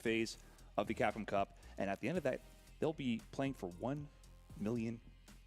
phase of the Capcom Cup, and at the end of that, they'll be playing for $1 million.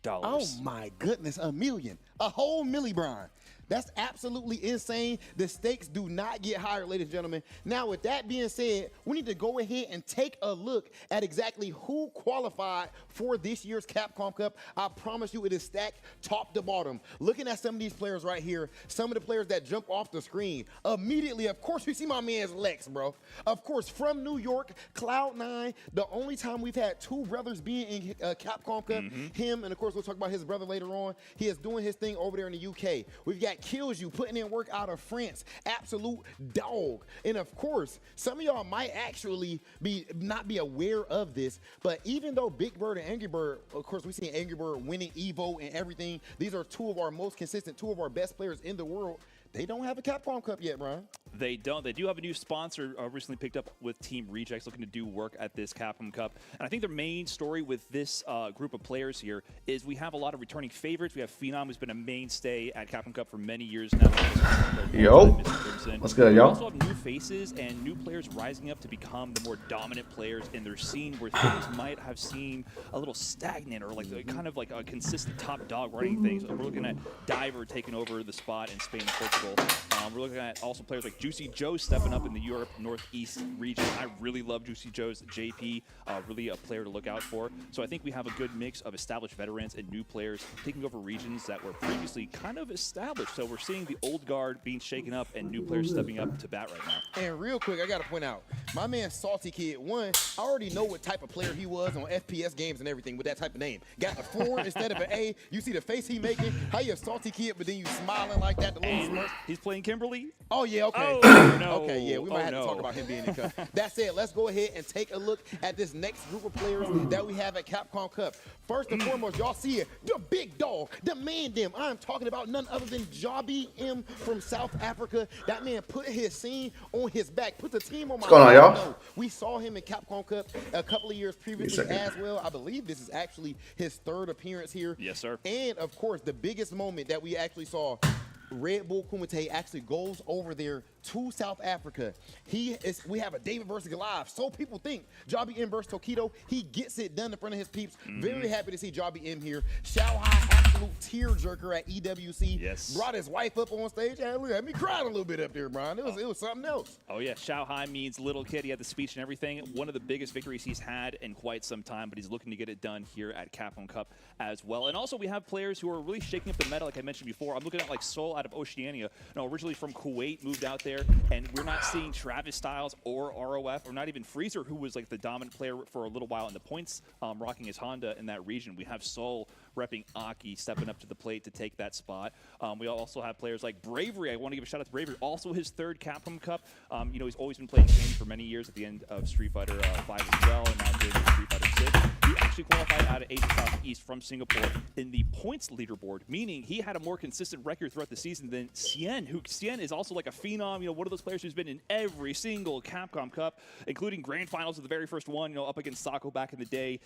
Oh my goodness, a million. A whole milli, Brian. That's absolutely insane. The stakes do not get higher, ladies and gentlemen. Now, with that being said, we need to go ahead and take a look at exactly who qualified for this year's Capcom Cup. I promise you it is stacked top to bottom. Looking at some of these players right here, some of the players that jump off the screen, immediately, of course, we see my man's Lex, bro. Of course, from New York, Cloud9, the only time we've had two brothers being in Capcom Cup, him, and of course, we'll talk about his brother later on. He is doing his thing over there in the UK. We've got Kills You putting in work out of France, absolute dog. And of course, some of y'all might actually not be aware of this, but even though Big Bird and Angry Bird, of course, we've seen Angry Bird winning Evo and everything. These are two of our most consistent, two of our best players in the world. They don't have a Capcom Cup yet, Brian. They don't. They do have a new sponsor recently picked up with Team Rejects, looking to do work at this Capcom Cup. And I think their main story with this group of players here is we have a lot of returning favorites. We have Phenom, who's been a mainstay at Capcom Cup for many years now. Yo, what's good, y'all? We also have new faces and new players rising up to become the more dominant players in their scene, where things might have seemed a little stagnant or like kind of like a consistent top dog running things. We're looking at Diver taking over the spot in Spain and Portugal. We're looking at also players like Juicy Joe stepping up in the Europe Northeast region. I really love Juicy Joe's JP, really a player to look out for. So I think we have a good mix of established veterans and new players taking over regions that were previously kind of established. So we're seeing the old guard being shaken up and new players stepping up to bat right now. And real quick, I got to point out, my man Salty Kid, one, I already know what type of player he was on FPS games and everything with that type of name. Got the 4 instead of an A. You see the face he making? How you a Salty Kid, but then you smiling like that, the little smirk. He's playing Kimberly. Oh, yeah, okay. Oh, no. Okay, yeah, we might have to talk about him being in Cup. That said, let's go ahead and take a look at this next group of players that we have at Capcom Cup. First and foremost, y'all see it, the big dog, the man them. I'm talking about none other than Jobby M from South Africa. That man put his scene on his back, put the team on my back. What's going on, y'all? We saw him in Capcom Cup a couple of years previously as well. I believe this is actually his 3rd appearance here. Yes, sir. And, of course, the biggest moment that we actually saw, Red Bull Kumite actually goes over there to South Africa. We have a David versus Goliath. So people think Jobby M versus Tokido. He gets it done in front of his peeps. Very happy to see Jobby M here. Xiao Hai, absolute tearjerker at EWC. Yes. Brought his wife up on stage. Hey, look at me crying a little bit up there, Brian. It was something else. Oh yeah, Xiao Hai means little kid. He had the speech and everything. One of the biggest victories he's had in quite some time, but he's looking to get it done here at Capcom Cup as well. And also we have players who are really shaking up the meta, like I mentioned before. I'm looking at like Soul out of Oceania. No, originally from Kuwait, moved out there, and we're not seeing Travis Styles or ROF, or not even Freezer, who was like the dominant player for a little while in the points, rocking his Honda in that region. We have Soul repping Aki, stepping up to the plate to take that spot. We also have players like Bravery. I want to give a shout out to Bravery. Also his 3rd Capcom Cup. You know, he's always been playing games for many years at the end of Street Fighter 5 as well, and now doing Street Fighter 6. He actually qualified out of Asia Southeast from Singapore in the points leaderboard, meaning he had a more consistent record throughout the season than Cien, who Cien is also like a phenom, you know, one of those players who's been in every single Capcom Cup, including grand finals of the very first one, you know, up against Sako back in the day.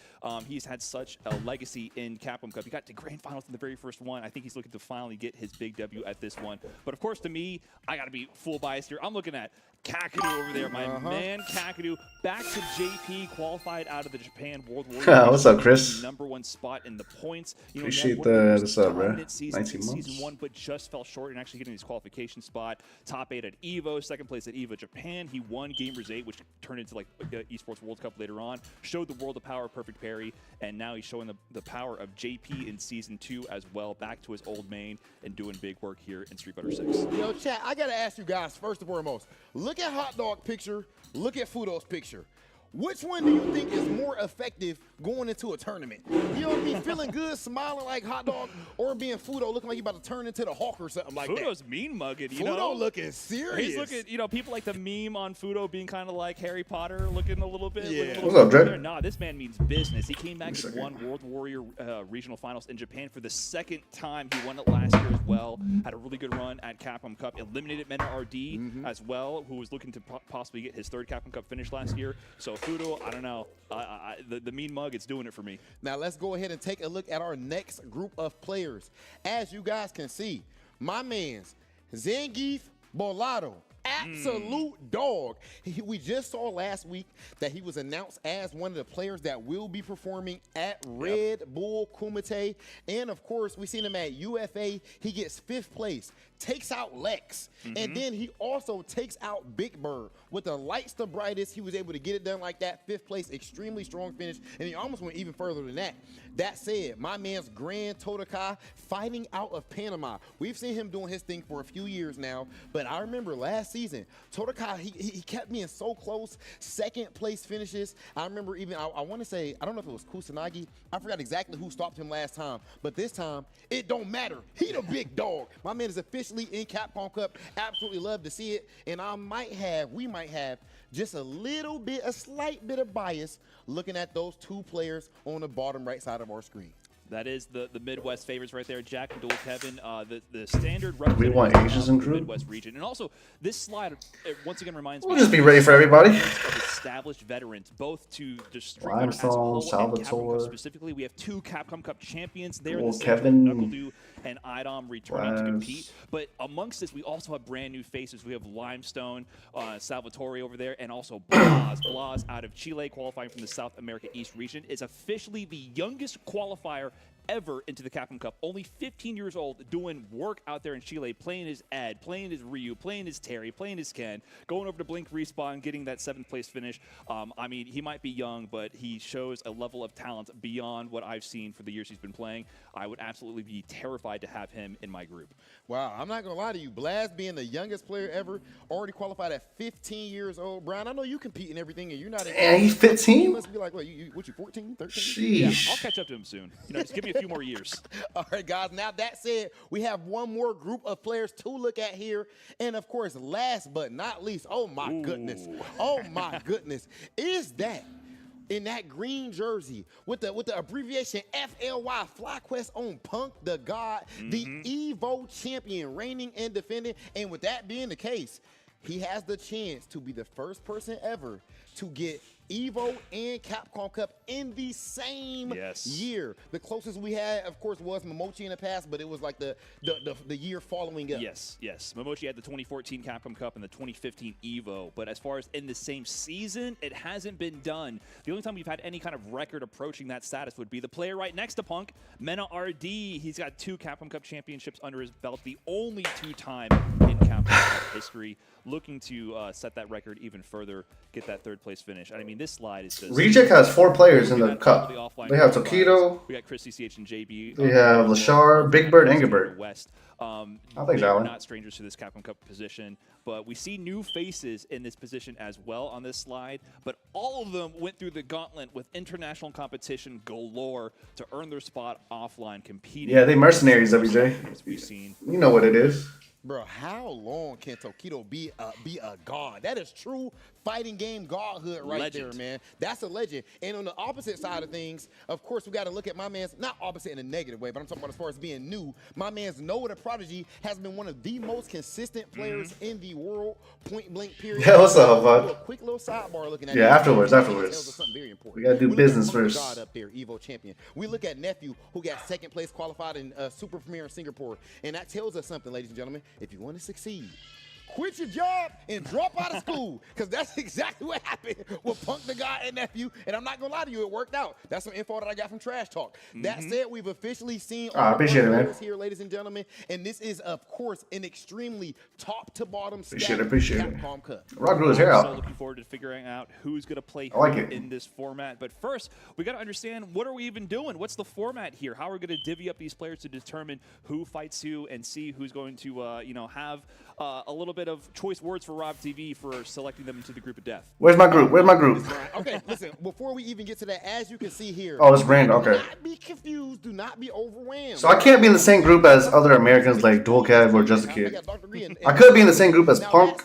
He's had such a legacy in Capcom Cup. He got to grand finals in the very first one. I think he's looking to finally get his big W at this one. But of course, to me, I got to be full biased here. I'm looking at Kakadu over there, my man Kakadu, back to JP, qualified out of the Japan World Warrior. What's up, Chris? #1 spot in the points. You know, Appreciate the sub, bro. 19 season months. 1, but just fell short in actually getting his qualification spot. Top 8 at EVO, 2nd place at EVO Japan. He won Gamers 8, which turned into like Esports World Cup later on. Showed the world the power of perfect parry, and now he's showing the power of JP in season 2 as well. Back to his old main and doing big work here in Street Fighter 6. Yo, chat, I gotta ask you guys first and foremost. Look at Hot Dog picture. Look at Fudo's picture. Which one do you think is more effective going into a tournament? You know what I mean? Feeling good, smiling like Hot Dog, or being Fudo looking like he about to turn into the Hawk or something like that? Fudo's mean mugging, you Fudo know? looking serious. He's looking, you know, people like the meme on Fudo being kind of like Harry Potter looking a little bit. Yeah. What's up, Dre? Nah, this man means business. He came back and won World Warrior regional finals in Japan for the 2nd time. He won it last year as well. Had a really good run at Capcom Cup. Eliminated Mena RD as well, who was looking to possibly get his 3rd Capcom Cup finish last year. So Fudo, I don't know. The mean mug, it's doing it for me. Now let's go ahead and take a look at our next group of players. As you guys can see, my man's Zangief Bolado, absolute dog. We just saw last week that he was announced as one of the players that will be performing at Red Bull Kumite. And of course, we seen him at UFA. He gets 5th place, takes out Lex, and then he also takes out Big Bird. With the lights the brightest, he was able to get it done like that. 5th place, extremely strong finish, and he almost went even further than that. That said, my man's Grand Totokai fighting out of Panama. We've seen him doing his thing for a few years now, but I remember last season, Totokai, he kept being so close. 2nd place finishes. I remember even, I want to say, I don't know if it was Kusanagi. I forgot exactly who stopped him last time, but this time, it don't matter. He the big dog. My man is officially in Capcom Cup. Absolutely love to see it, and we might have just a slight bit of bias looking at those 2 players on the bottom right side of our screen. That is the Midwest favorites right there, Jack and Dual Kevin. The standard We want Asians in the group. Midwest region, and also this slide once again reminds me. We'll just be ready for everybody. Of established veterans, both to just Limestone, Salvatore. Specifically, we have 2 Capcom Cup champions there. Well, the Kevin, NuckleDuDang and Idom returning to compete. But amongst this, we also have brand new faces. We have Limestone, Salvatore over there, and also Blas. Blas out of Chile, qualifying from the South America East region, is officially the youngest qualifier ever into the Capcom Cup. Only 15 years old, doing work out there in Chile, playing his Ed, playing his Ryu, playing his Terry, playing his Ken, going over to Blink Respawn, getting that 7th place finish. I mean, he might be young, but he shows a level of talent beyond what I've seen for the years he's been playing. I would absolutely be terrified to have him in my group. Wow, I'm not going to lie to you. Blas being the youngest player ever, already qualified at 15 years old. Brian, I know you compete in everything, and you're not. And he's 15? You must be like, what, you 14, 13? Sheesh. Yeah, I'll catch up to him soon. Just give me a few more years. All right, guys. Now, that said, we have one more group of players to look at here. And, of course, last but not least, oh, my goodness. Oh, my goodness. Is that in that green jersey with the abbreviation FLY, FlyQuest on Punk the God, the Evo champion, reigning and defending. And with that being the case, he has the chance to be the first person ever to get Evo and Capcom Cup in the same year. The closest we had, of course, was Momochi in the past, but it was like the year following up. Yes. Momochi had the 2014 Capcom Cup and the 2015 Evo, but as far as in the same season, it hasn't been done. The only time we've had any kind of record approaching that status would be the player right next to Punk, Mena RD. He's got 2 Capcom Cup championships under his belt, the only 2-time in Capcom Cup history, looking to set that record even further, get that 3rd place finish. I mean, this slide is just... Reject has 4 players in the cup. They have Tokido. We got Chris CCH and JB. They have Lashar, Big Bird, and Gilbert. West. I'll take that We're one. not strangers to this Capcom Cup position, but we see new faces in this position as well on this slide. But all of them went through the gauntlet with international competition galore to earn their spot offline competing. Yeah, they mercenaries, WJ. We've seen. You know what it is. Bro, how long can Tokido be a god? That is true fighting game godhood right there, man. That's a legend. And on the opposite side of things, of course, we got to look at my man's, not opposite in a negative way, but I'm talking about as far as being new. My man's Noah the Prodigy has been one of the most consistent players in the world, point blank period. Yeah, what's up, bud? A quick little sidebar looking at Yeah, afterwards. Something very important. We got to do business first. first. God up there, Evo champion. We look at Nephew, who got 2nd place qualified in Super Premiere in Singapore. And that tells us something, ladies and gentlemen. If you want to succeed, quit your job and drop out of school, because that's exactly what happened with Punk the God and Nephew. And I'm not gonna lie to you, it worked out. That's some info that I got from Trash Talk. That said, we've officially seen all appreciate it, man. players here, ladies and gentlemen. And this is, of course, an extremely top to bottom Appreciate it. Capcom Cup. Rock grew his hair So out. looking forward to figuring out who's going to play I like who it. in this format. But first, we got to understand, what are we even doing? What's the format here? How are we going to divvy up these players to determine who fights who and see who's going to, have a little bit of choice words for Rob TV for selecting them into the group of death? Where's my group? Where's my group? Okay, listen, before we even get to that, as you can see here. Oh, it's Brand. Okay. Do not be confused. Do not be overwhelmed. So I can't be in the same group as other Americans like Dual Kev or Just a Kid. I could be in the same group as Punk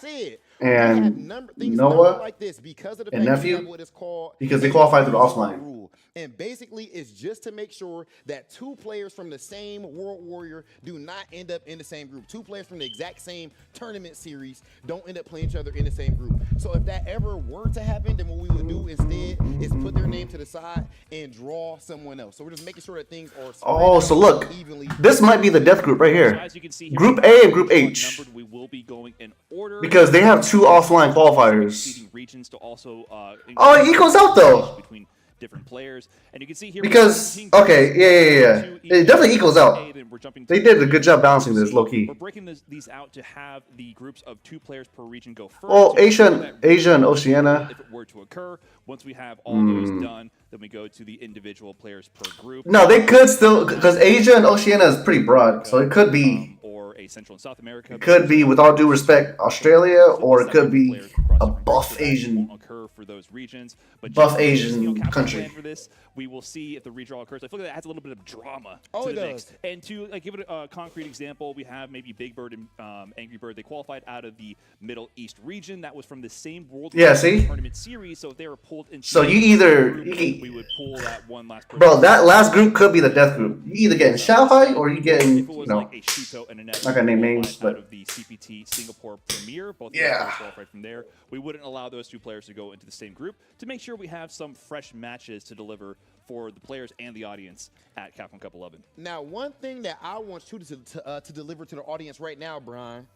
and Noah like this because of the and fact we Nephew, have what is called because they qualify through the offline. rule. And basically, it's just to make sure that 2 players from the same World Warrior do not end up in the same group. 2 players from the exact same tournament series don't end up playing each other in the same group. So if that ever were to happen, then what we would do instead is put their name to the the side and draw someone else. So we're just making sure that things are Oh, so look, evenly. this might be the death group right So here. as you can see here, Group A and Group H. we will be going in order Because they have 2 offline qualifiers. seeding regions to also Oh, it equals out though. between different players, and you can see here Because okay, yeah. It definitely equals out. They did a good job balancing this, low key. We're breaking these out to have the groups of 2 players per region go first. Well, Asia and Oceania. If it were to occur, once we have all those done, then we go to the individual players per group. No, they could still, because Asia and Oceania is pretty broad, so it could be. Or a Central and South America. It could be, with all due respect, Australia, or it could be a buff Asian. Occur for those regions, but buff just, Asian Capcom country. plan for this, we will see if the redraw occurs. I feel like that adds a little bit of drama Oh, to it the mix. does. And to give it a concrete example, we have maybe Big Bird and Angry Bird. They qualified out of the Middle East region. That was from the same World Tournament series. So if they were pulled into So you either group, we would pull that one last person. bro, that last group could be the death group. You either getting Shanghai or you getting, if it was like a Shuto and a not gonna name names, out but of the CPT Singapore Premier, both yeah, qualified from there, we wouldn't allow those 2 players to go into the same group to make sure we have some fresh matches to deliver for the players and the audience at Capcom Cup 11. Now, one thing that I want you to deliver to the audience right now, Brian,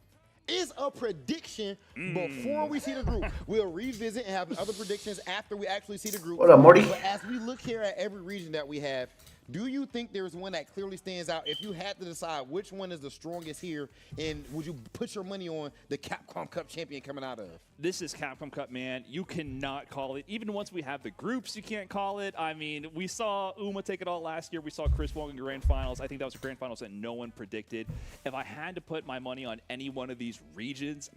is a prediction before we see the group. We'll revisit and have other predictions after we actually see the group. What up, Morty? But as we look here at every region that we have, do you think there's one that clearly stands out? If you had to decide which one is the strongest here, and would you put your money on the Capcom Cup champion coming out of? This is Capcom Cup, man. You cannot call it. Even once we have the groups, you can't call it. I mean, we saw Uma take it all last year. We saw Chris Wong in grand finals. I think that was a grand finals that no one predicted. If I had to put my money on any one of these regions,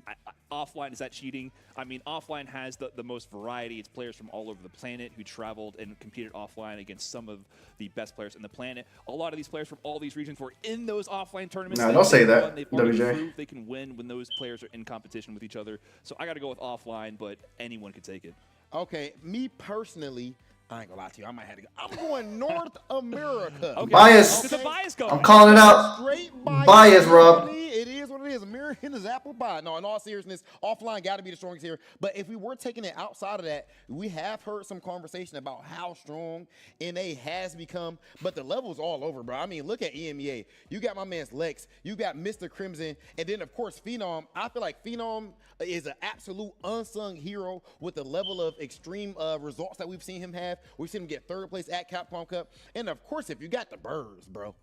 offline, is that cheating? I mean, offline has the most variety. It's players from all over the planet who traveled and competed offline against some of the best players in the planet. A lot of these players from all these regions were in those offline tournaments. No, don't say that, They've already WJ. proved they can win when those players are in competition with each other. So I got to go with offline, but anyone could take it. Okay, me personally, I ain't gonna lie to you. I might have to go. I'm going North America. Okay. Bias. There's a bias going. I'm calling it out. Straight Bias, Rob. It is what it is. American is apple pie. No, in all seriousness, offline got to be the strongest here. But if we were taking it outside of that, we have heard some conversation about how strong NA has become. But the level's all over, bro. I mean, look at EMEA. You got my man's Lex. You got Mr. Crimson. And then, of course, Phenom. I feel like Phenom is an absolute unsung hero with the level of extreme results that we've seen him have. We've seen him get 3rd place at Capcom Cup. And, of course, if you got the birds, bro.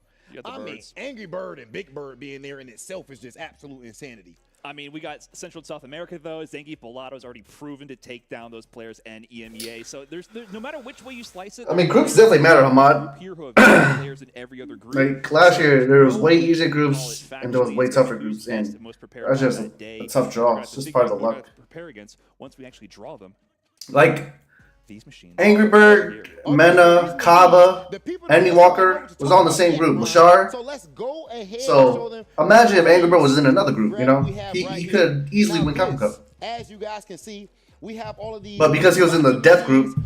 I mean, Angry Bird and Big Bird being there in itself is just absolute insanity. I mean, we got Central and South America, though. Zangief Bolato's already proven to take down those players and EMEA. So there's no matter which way you slice it. I mean, groups definitely matter, Hamad. Here who have beaten players in every other group. Like last year, there was way easier groups and there was way tougher groups, and that's just a tough draw. It's just part of the luck. Prepare against once we actually draw them. Like These machines. Angry Bird, Mena, Kaba, Andy Walker was all in the same group. Lashar. So let's go ahead. So imagine if Angry Bird was in another group. You know, he could easily win Capcom Cup. As you guys can see, we have all of these. But because he was in the death group,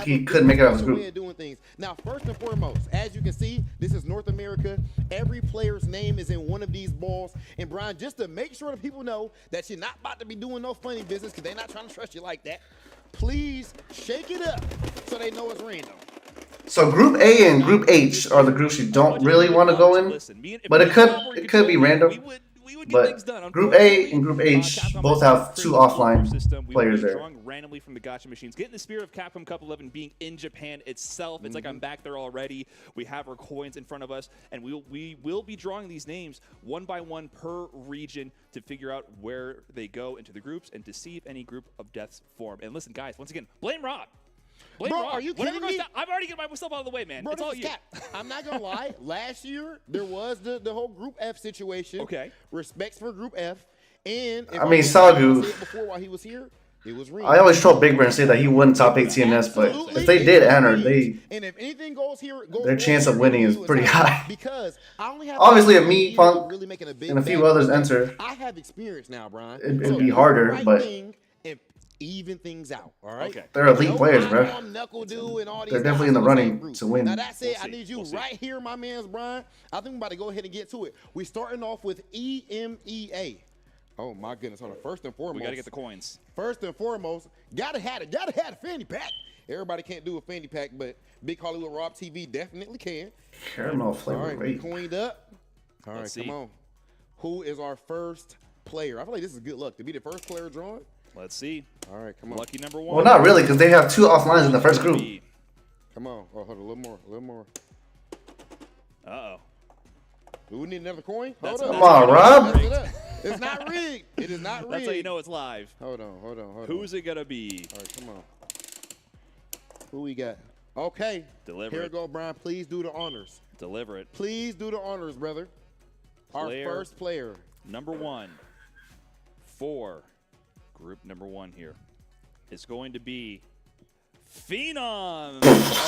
he couldn't make it out of his group. Way of doing things. Now, first and foremost, as you can see, this is North America. Every player's name is in one of these balls. And Brian, just to make sure that people know that you're not about to be doing no funny business because they're not trying to trust you like that, please shake it up so they know it's random. So Group A and Group H are the groups you don't really want to go in, but it could be random. But Group A and Group H both have 2 offline players there. Drawing randomly from the gacha machines. Getting the spirit of Capcom Cup 11 being in Japan itself. It's like I'm back there already. We have our coins in front of us, and we will be drawing these names one by one per region to figure out where they go into the groups and to see if any group of deaths form. And listen, guys, once again, blame Rob. Blame Bro, Rob. are you kidding me? I've already got myself out of the way, man. Bro, it's all you. I'm not gonna lie. Last year there was the whole Group F situation. Okay. Respects for Group F, and if I mean, Sagu. Before while he was here, it was real. I always troll Big Bear and say that he wouldn't top 8 TNS, but if they did enter, and if anything goes here, their chance of winning is pretty high. Because I only have obviously if me, Punk, really making a big and a few others enter, I have experience now, Brian. It'd be harder, but even things out, all right? Okay. They're elite players, bro. They're definitely in the running to win. Now that said, I need you right here, my man's Brian. I think we're about to go ahead and get to it. We're starting off with EMEA. Oh my goodness! Hold on. First and foremost, We gotta get the coins. First and foremost, gotta have a fanny pack. Everybody can't do a fanny pack, but Big Hollywood Rob TV definitely can. Caramel flavor. All right, we Great. coined up. All right, Let's come see. on. Who is our first player? I feel like this is good luck to be the first player drawn. Let's see. All right, come on. Lucky number 1. Well, not really, because they have 2 offlines in the first group. Come on. Oh, hold on, a little more. Uh-oh. Do we need another coin? That's- Hold on. Come on, Rob. Mess it up. It's not rigged. It is not rigged. That's how you know it's live. Hold on. Who's it gonna be? All right, come on. Who we got? Okay. Deliver Here we it. go, Brian. Please do the honors. Deliver it. Please do the honors, brother. Our first player. Number 1 for group number 1 here is going to be Phenom.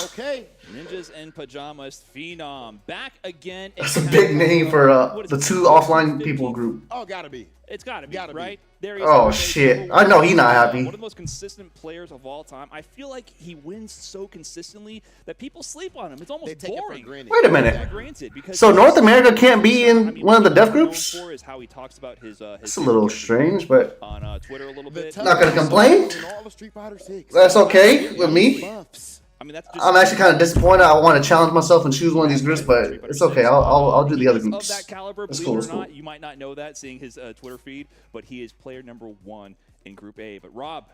Okay. Ninjas in Pajamas, Phenom. Back again. That's a big name for the 2 offline people group. Oh, gotta be. It's gotta be, Gotta be. right? There he is. Oh, Okay, shit. number I know one. he's not happy. One of the most consistent players of all time. I feel like he wins so consistently that people sleep on him. It's They almost take it for boring. granted. Wait a minute. Yeah, granted, because So North America can't be in one of the death known groups? for is how he talks about his It's a little strange, but on Twitter a little The bit. Not gonna complain. in all of Street Fighter 6. that's okay with me. Buffs. I mean, that's just I'm actually kind of disappointed. I want to challenge myself and choose one of these groups, but it's okay. I'll do the other He is groups. Of that caliber, That's believe cool, it or that's cool. not, you might not know that seeing his Twitter feed, but he is player number 1 in Group A. But Rob,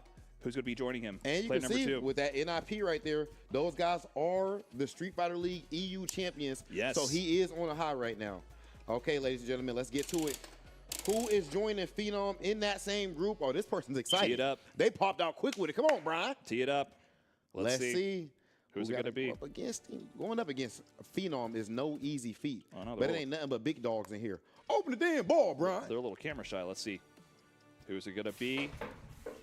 who's going to be joining him? And you player can number see 2. with that NIP right there, those guys are the Street Fighter League EU champions. Yes. So he is on a high right now. Okay, ladies and gentlemen, let's get to it. Who is joining Phenom in that same group? Oh, this person's excited. Tee it up. They popped out quick with it. Come on, Brian. Tee it up. Let's see. Who's Who it gotta going to be? go up against him? Going up against Phenom is no easy feat. Oh, no, but they're it ain't nothing but big dogs in here. Open the damn ball, Brian. They're a little camera shy. Let's see. Who's it going to be?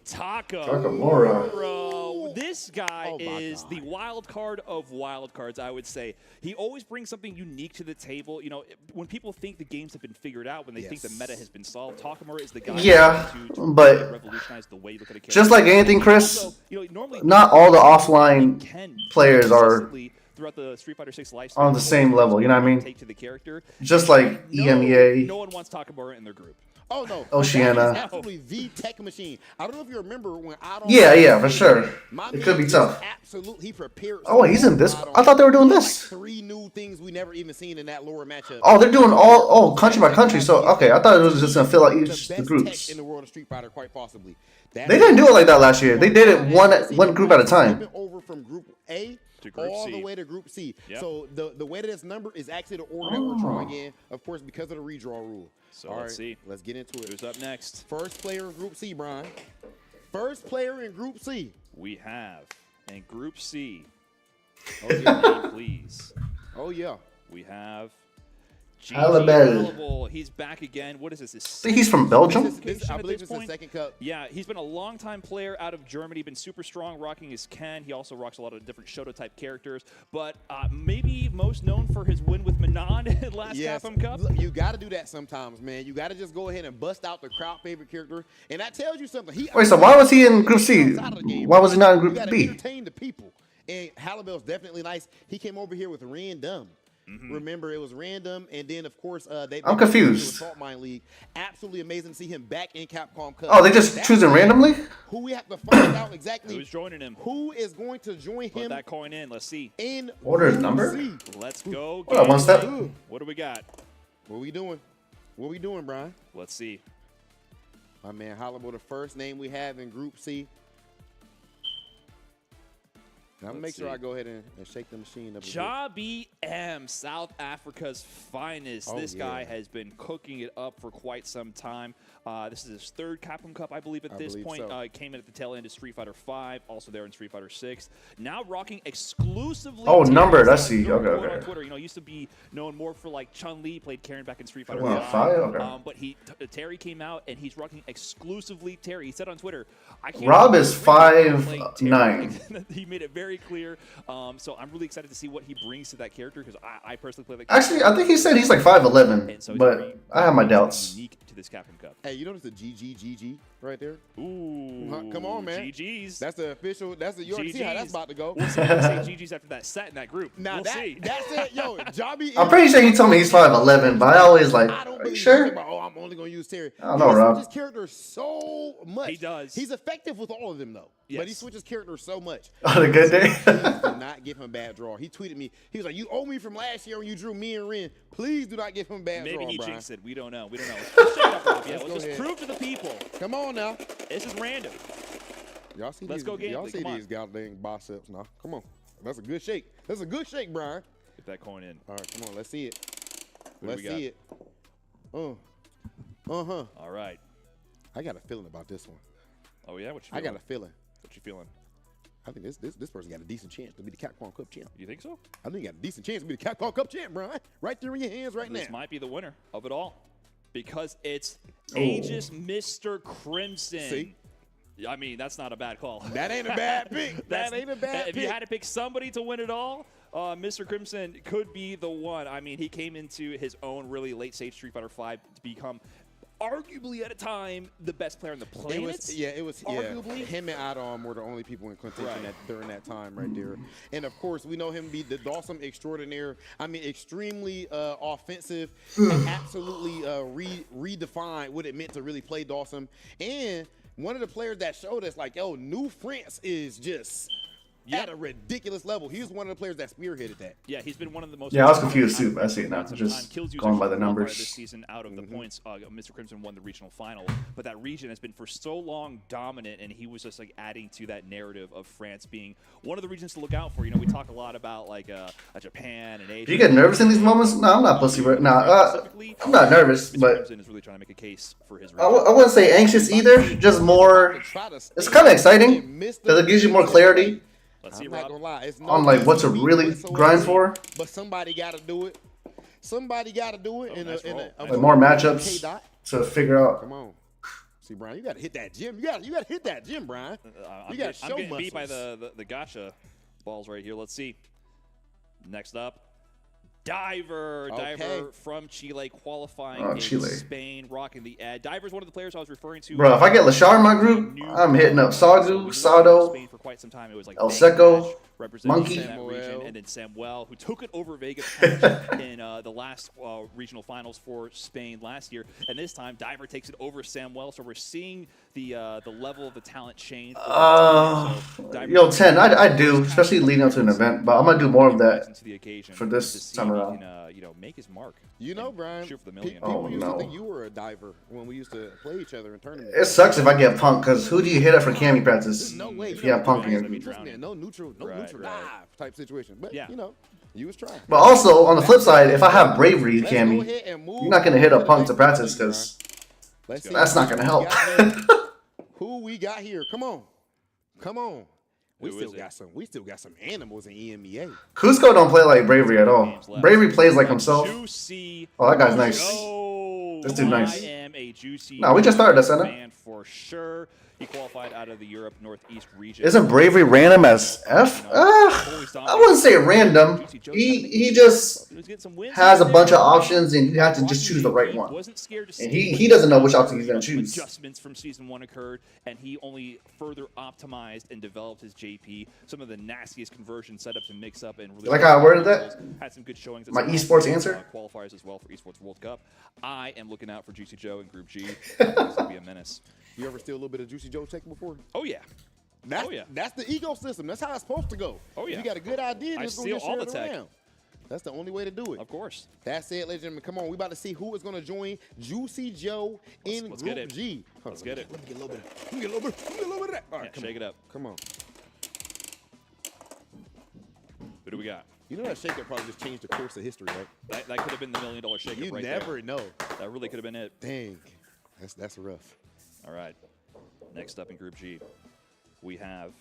Taco. Takamura. Bro, this guy Oh, my is God. the wild card of wild cards, I would say. He always brings something unique to the table. You know, when people think the games have been figured out, when they think the Yes. meta has been solved, Takamura is the guy Yeah, to but revolutionize the way you look at a character. just like anything, Chris, Also, you know, normally not all the offline can players are consistently throughout the Street Fighter 6 life on the same level, you know what I mean? Take to the character. just like EMEA. No one wants Takamura in their group. Oh, no. Oceania. That is absolutely the tech machine. I don't know if you remember when I don't. Yeah, for sure. My It could be man tough. is Absolutely, he prepared. Oh, wait, he's in this. I thought they were doing this. Like 3 new things we never even seen in that lower matchup. Oh, they're doing country by country. So okay, I thought it was just gonna fill out The each best the tech groups. in the world of Street Fighter, quite possibly. They didn't do it like that last year. They did it one group at a time. Flipping over from Group A To Group all C. the way to Group C. Yep. So the way that it's numbered is actually the order that we're drawing in, of course, because of the redraw rule. So All let's right, see. Let's get into it. Who's up next? First player in Group C, Brian. First player in Group C. We have in Group C. Oh yeah. Name, please. Oh yeah. We have GG Alabel. Alabel. He's back again. What is this? I think he's from Belgium. I at believe this it's the point? second cup. Yeah, he's been a longtime player out of Germany, been super strong, rocking his Ken. He also rocks a lot of different Shoto-type characters, but maybe most known for his win with Manon at last Capcom Cup. Look, you got to do that sometimes, man. You got to just go ahead and bust out the crowd favorite character, and that tells you something. Wait, so why was he in Group C? Why was he not in You Group got to B? entertain the people. And Halibel's definitely nice. He came over here with Random. Remember, it was Random, and then of course they. I'm confused. Salt Mine League. Absolutely amazing to see him back in Capcom Cup. Oh, they just choose him randomly? Who we have to find out exactly Who's joining him? who is going to join Put him that coin in. Let's see. in Order his Group number? C. Let's go. Hold on, one step. Gameplay. What do we got? What we doing? What we doing, Brian? Let's see. My man Halibo, the first name we have in Group C. Now, I'm gonna make Let's sure see. I go ahead and shake the machine up. a bit. Ja BM, South Africa's finest. Oh, This guy yeah. has been cooking it up for quite some time. This is his 3rd Capcom Cup, I believe, at I this believe point. so. Came in at the tail end of Street Fighter 5, also there in Street Fighter 6. Now rocking exclusively. Oh, Terry. numbered, I He's see. known Okay, more okay. On Twitter, you know, used to be known more for like Chun-Li, played Karen back in Street Fighter Wow, 5. five? Okay. But Terry came out and he's rocking exclusively Terry. He said on Twitter, I can't Rob remember is the reason why I'm playing 5'9". Terry. He made it very very clear. So I'm really excited to see what he brings to that character because I personally play that. Actually, I think he said he's like 5'11", so but I have my doubts. Unique to this Capcom Cup. Hey, you notice the GG right there? Ooh, come on, man. GG's. That's the official. That's the. You already see how that's about to go. We'll see if they say GG's after that set in that group. Now we'll see. That's it, yo. Jobby. I'm pretty sure he told me he's 5'11", but I always like, I don't are you believe sure? About, oh, I'm only gonna use Terry. I don't know, Rob. He switches characters so much. He does. He's effective with all of them though. Yes. But he switches characters so much. On a good day. Please do not give him bad draw. He tweeted me. He was like, "You owe me from last year when you drew me and Ren. Please do not give him bad draw." Maybe he Brian. jinxed it. We don't know. We don't know. Let's check it out, Rob. Yeah, let's just prove to the people. Come on now. This is random. Y'all see Let's these? go, Y'all Gambly. see Come on. these goddamn biceps now? Come on. That's a good shake. That's a good shake, Brian. Get that coin in. All right, come on. Let's see it. What Let's do we got? see it. All right. I got a feeling about this one. Oh yeah, what you I feeling? got a feeling. What you feeling? I think this person got a decent chance to be the Capcom Cup champ. You think so? I think he got a decent chance to be the Capcom Cup champ, Brian. Right there in your hands right now. This might be the winner of it all because it's Aegis Mr. Crimson. See? I mean, that's not a bad call. That ain't a bad pick. That ain't a bad pick. If you had to pick somebody to win it all, Mr. Crimson could be the one. I mean, he came into his own really late stage Street Fighter V to become arguably at a time the best player on the planet. It was arguably. Him and Adam were the only people in contention during that time right there. And of course, we know him be the Dawson extraordinaire. I mean, extremely offensive and absolutely redefined what it meant to really play Dawson. And one of the players that showed us like, yo, New France is just at a ridiculous level. He was one of the players that spearheaded that. Yeah, he's been one of the most. Yeah, I was confused too. I see it now. Just going by the numbers. This season, out of the points, Mr. Crimson won the regional final, but that region has been for so long dominant, and he was just like adding to that narrative of France being one of the regions to look out for. You know, we talk a lot about like Japan and Asia. Do you get nervous in these moments? No, I'm not pussy. I'm not nervous, Mr. but Crimson is really trying to make a case for his. I wouldn't say anxious either. Just more. It's kind of exciting because it gives you more clarity. Let's see, I'm not Rob. gonna lie. It's no On like what to really grind for. But somebody got to do it. Somebody got to do it. Like more matchups to figure out. Come on. See, Brian, you got to hit that gym. You got to hit that gym, Brian. You got to show I'm getting beat muscles. by the gotcha balls right here. Let's see. Next up, Diver. Okay. Diver from Chile qualifying in Chile. Spain, rocking the ad. Diver's one of the players I was referring to. Bro, if I get Lashar in my group, I'm hitting up Sagu, Sado, Spain for quite some time. It was like El Seco, Monkey. that region, and then Samuel, who took it over Vegas in the last regional finals for Spain last year. And this time, Diver takes it over Samuel. So we're seeing the level of the talent change. Yo, 10, I do, especially leading up to an event, but I'm going to do more of that for this time around. You know, make his mark. You know, Brian, shoot for the million. People used to think you were a diver when we used to play each other in tournaments. It sucks if I get punked, because who do you hit up for cami practice? There's no way. If you have punk again. No neutral dive type situation. But, you know, you was trying. But also, on the flip side, if I have bravery cami, you're not going to hit up punk to practice, because that's not going to help. Who we got here? Come on. Come on. We still got some animals in EMEA. Cusco don't play like bravery at all. Bravery plays like himself. Oh, that guy's nice. This dude nice. No, we just started this, Senna. For sure. He qualified out of the Europe Northeast region. Isn't bravery random as F? I wouldn't say random. He just has a bunch of options, and you have to just choose the right one. And he doesn't know which option he's going to choose. Adjustments from season 1 occurred, and he only further optimized and developed his JP. Some of the nastiest conversion setups and mix-up, and really like how I worded that? Had some good showings. My esports answer? Qualifiers as well for Esports World Cup. I am looking out for Juicy Joe in Group G. He's going to be a menace. You ever steal a little bit of Juicy Joe check before? Oh, yeah. That's the ecosystem. That's how it's supposed to go. Oh, yeah. You got a good idea, I steal all the tech. Around. That's the only way to do it. Of course. That's it, ladies and gentlemen. Come on, we about to see who is going to join Juicy Joe in Group G. Let's get it. Let me get a little bit. Let me get a little bit of that. All right, shake it up. Come on. Who do we got? You know that shake-up probably just changed the course of history, right? That could have been the $1 million shake-up right there. You never know. That really could have been it. Dang. That's rough. All right. Next up in Group G, we have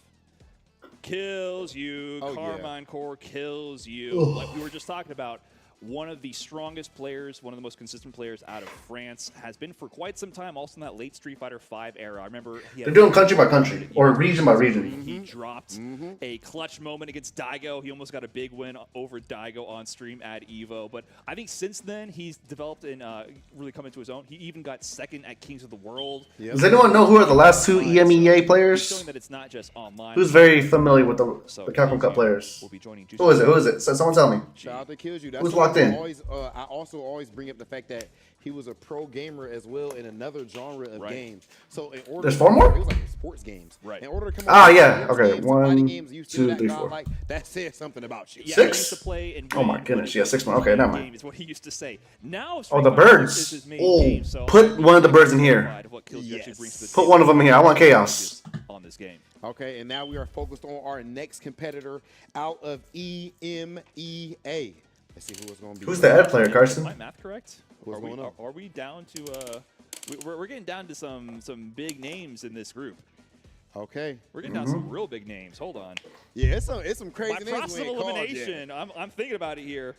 Kills You. Carmine Core kills you. Like we were just talking about, one of the strongest players, one of the most consistent players out of France, has been for quite some time, also in that late Street Fighter V era. I remember they're doing country by country or region by region. He dropped a clutch moment against Daigo. He almost got a big win over Daigo on stream at EVO. But I think since then, he's developed and really come into his own. He even got second at Kings of the World. Yep. Does anyone know who are the last 2 EMEA players? Showing that it's not just online. Who's very familiar with the Capcom Cup players? Will be joining Who is it? Who is it? Someone tell me. Shout out to Kills You. Who's locked in? I also always bring up the fact that he was a pro gamer as well in another genre of games. So in order, there's 4 more. It was like sports games. Right. In order to come yeah. Okay. games, 1, games, you 2, 3, 4. Like, that says something about you. Yeah, 6? He used to play and Oh my goodness. Yeah, 6 more. Okay, never mind. Is what he used to say. Now, Oh, the birds. Oh, put one of the birds in here. Put one of them in here. I want chaos on this game. Okay, and now we are focused on our next competitor out of EMEA. Let's see who it's going to be. Who's the Ed player, Carson? Is my math correct? Are we down to we're getting down to some big names in this group. Okay. We're getting down to some real big names. Hold on. Yeah, it's some crazy By names. process of elimination, I'm thinking about it here.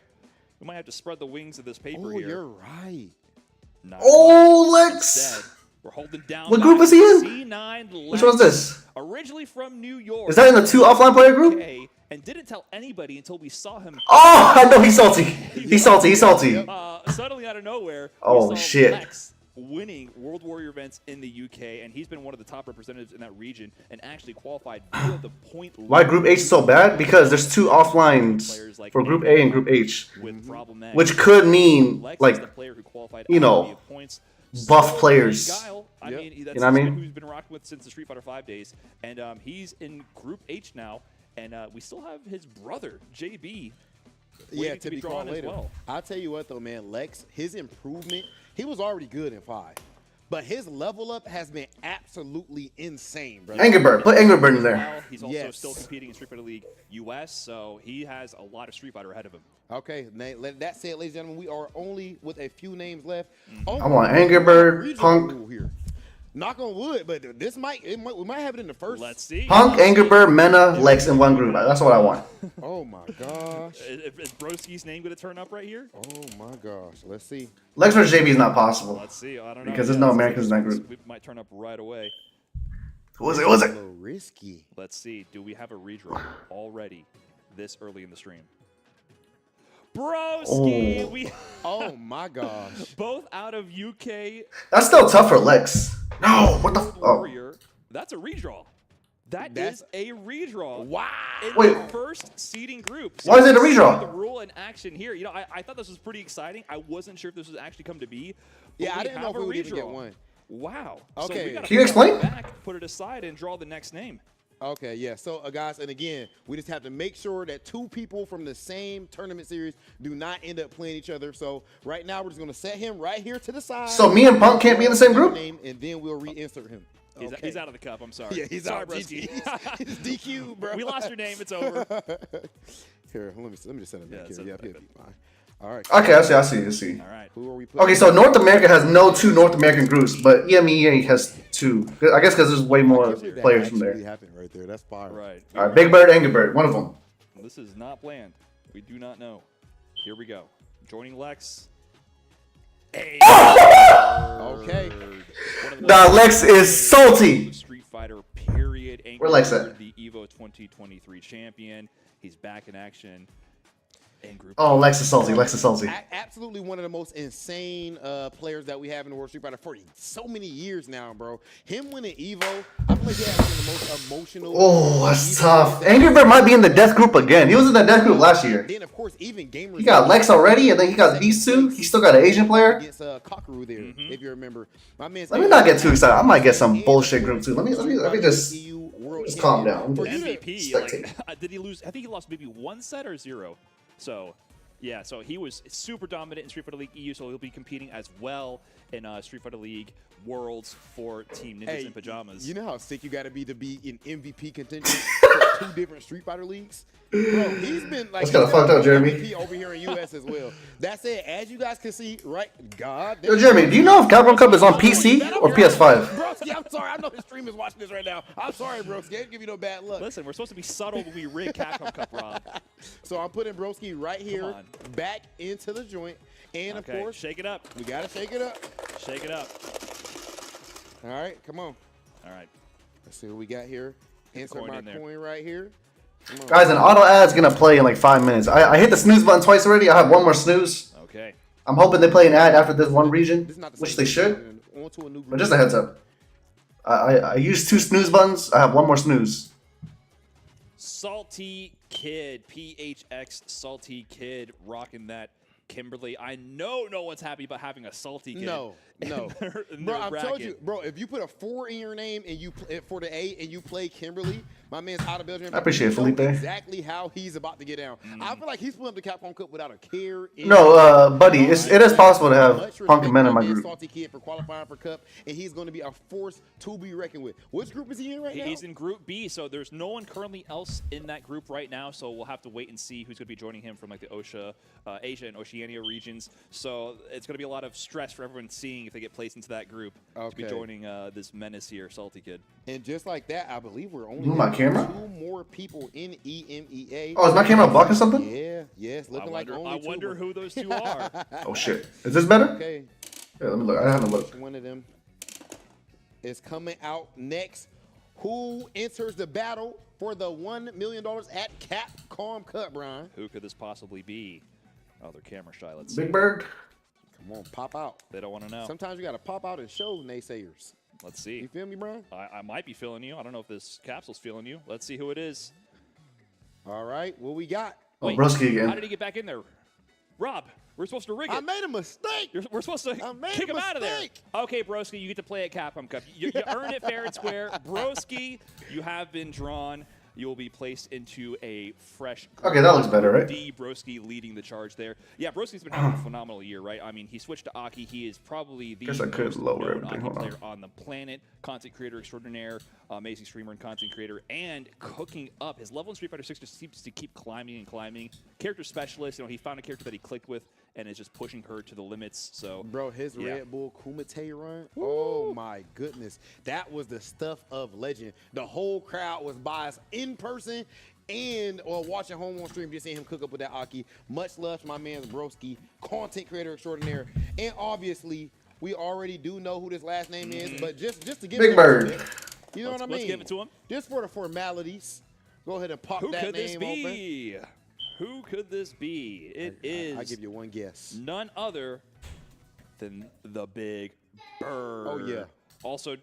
We might have to spread the wings of this paper here. Oh, you're right. Oh, Lex. We're holding down. What group is he in? C9 Lex, which one's this? Originally from New York. Is that in the 2 offline player group? And didn't tell anybody until we saw him. Oh, I know he's salty. He's salty. He's salty. Suddenly out of nowhere, oh we saw shit. Lex winning World Warrior events in the UK, and he's been one of the top representatives in that region and actually qualified via the point. Why Group H is so bad? Because there's 2 offlines for Group A and Group H, which could mean like, you know, buff players. I mean, that's you know what I mean? Who's been rocking with since the Street Fighter V days, and he's in Group H now, and we still have his brother JB. To be drawn later. Well. I'll tell you what though, man, Lex, his improvement, he was already good in 5. But his level up has been absolutely insane, bro. Angry Bird. Put Angry Bird in there. He's also still competing in Street Fighter League US, so he has a lot of Street Fighter ahead of him. Okay, that said, ladies and gentlemen, we are only with a few names left. I want Angry Bird, Punk. Here. Knock on wood, but we might have it in the first. Let's see. Punk, Angry Bird, Mena, Lex in one group. That's what I want. Oh my gosh. Is Broski's name going to turn up right here? Oh my gosh. Let's see. Lex versus JB is not possible. Let's see. I don't know. Because there's no Americans in that group. We might turn up right away. Who is it? Who is it? A little risky. Let's see. Do we have a redraw already this early in the stream? Broski! Oh my gosh. Both out of UK. That's still tough for Lex. No, what the Warrior. That's a redraw. That's a redraw. Wow. In the first seeding group. So why is it a redraw? The rule in action here. You know, I thought this was pretty exciting. I wasn't sure if this was actually come to be. Yeah, I didn't know if we would even get one. Wow. Okay. So we gotta Can you explain? Put it aside and draw the next name. Okay, yeah. So, guys, and again, we just have to make sure that 2 people from the same tournament series do not end up playing each other. So, right now, we're just going to set him right here to the side. So, me and Punk can't be in the same group? And then we'll reinsert him. He's out of the cup. I'm sorry. Yeah, he's out. He's DQ, bro. We lost your name. It's over. Here, let me just send him back here. Yeah, he'll be fine. All right. Okay, I see. All right. Who are we playing? Okay, so North America has no 2 North American groups, but EMEA has 2. I guess because there's way more players from there. Happened right there. That's fire. Right. All right, Big Bird, Angry Bird, one of them. This is not planned. We do not know. Here we go. Joining Lex. Okay. Nah, Lex is salty. Street Fighter period. Where Lex at? The EVO 2023 champion. He's back in action. Oh, Lex is salty. Lex is salty. Absolutely one of the most insane players that we have in the World Street Fighter for so many years now, bro. Him winning Evo, I feel like he had one of the most emotional. Oh, that's tough. Angry Bird might be in the death group again. He was in the death group last year. Then, of course, even gamers. He got Lex already, and then he got these 2. He still got an Asian player. Against Kakaru there, if you remember. My man's Let me not get too excited. I might get some bullshit group too. Let me just calm down. MVP, like, did he lose? I think he lost maybe 1 set or 0. So, yeah, so he was super dominant in Street Fighter League EU, so he'll be competing as well in Street Fighter League Worlds for Team Ninjas in Pajamas. You know how sick you got to be in MVP contention for 2 different Street Fighter leagues. Bro, he's been like that's kind of fucked up, Jeremy. MVP over here in US as well. That said, as you guys can see, right? God. Yo, Jeremy, do you know if Capcom Cup is on PC or PS5? Broski, I'm sorry. I know his stream is watching this right now. I'm sorry, Broski. I didn't give you no bad luck. Listen, we're supposed to be subtle when we rig Capcom Cup, Rob. So I'm putting Broski right here, back into the joint. And, of course, shake it up. We got to shake it up. Shake it up. All right, come on. All right. Let's see what we got here. Insert my coin right here. Guys, an auto ad's going to play in like 5 minutes. I hit the snooze button twice already. I have 1 more snooze. Okay. I'm hoping they play an ad after this one region, which they should. But just a heads up. I used 2 snooze buttons. I have 1 more snooze. Salty Kid, PHX Salty Kid, rocking that Kimberly. I know no one's happy about having a Salty Kid. No. Bro, I'm telling you, bro, if you put a 4 in your name and you for the A and you play Kimberly, my man's out of Belgium. I appreciate it, Felipe. Exactly how he's about to get down. I feel like he's pulling up the Capcom Cup without a care. No, buddy, it is possible to have Punk and Men in my group. Salty Kid for qualifying for Cup, and he's going to be a force to be reckoned with. Which group is he in right now? He's in Group B, so there's no one currently else in that group right now. So we'll have to wait and see who's going to be joining him from like the Asia and Oceania regions. So it's going to be a lot of stress for everyone seeing if they get placed into that group to be joining this menace here, Salty Kid. And just like that, I believe we're only my camera? 2 more people in EMEA. Oh, is my camera blocking something? Yeah, yes, looking like only 2. I wonder who those 2 are. Oh shit, is this better? Okay. Yeah, let me look. I haven't looked. One of them is coming out next. Who enters the battle for the $1 million at Capcom Cup, Brian? Who could this possibly be? Oh, they're camera shy. Let's see. Big Bird. Come on, pop out. They don't want to know. Sometimes you got to pop out and show naysayers. Let's see. You feel me, Brian? I might be feeling you. I don't know if this capsule's feeling you. Let's see who it is. All right, what we got? Oh, Broski again. How did he get back in there? Rob, we're supposed to rig it. I made a mistake. We're supposed to kick him out of there. Okay, Broski, you get to play at Capcom Cup. You earned it fair and square. Broski, you have been drawn. You will be placed into a fresh. Okay, that looks better, right? D. Broski leading the charge there. Yeah, Broski's been having a phenomenal year, right? I mean, he switched to Aki. He is probably the most known Aki player on the planet. Content creator extraordinaire, amazing streamer and content creator, and cooking up. His level in Street Fighter 6 just seems to keep climbing and climbing. Character specialist, he found a character that he clicked with and is just pushing her to the limits. So, bro, his Red Bull Kumite run, oh my goodness, that was the stuff of legend. The whole crowd was biased in person and watching home on stream, just seeing him cook up with that Aki. Much love to my man Broski, content creator extraordinaire, and obviously we already do know who this last name is, but just to give Big Bird, you know what I mean? Let's give it to him. Just for the formalities, go ahead and pop that name open. Who could this be? It is. I give you one guess. None other than the Big Bird. Oh yeah. Also,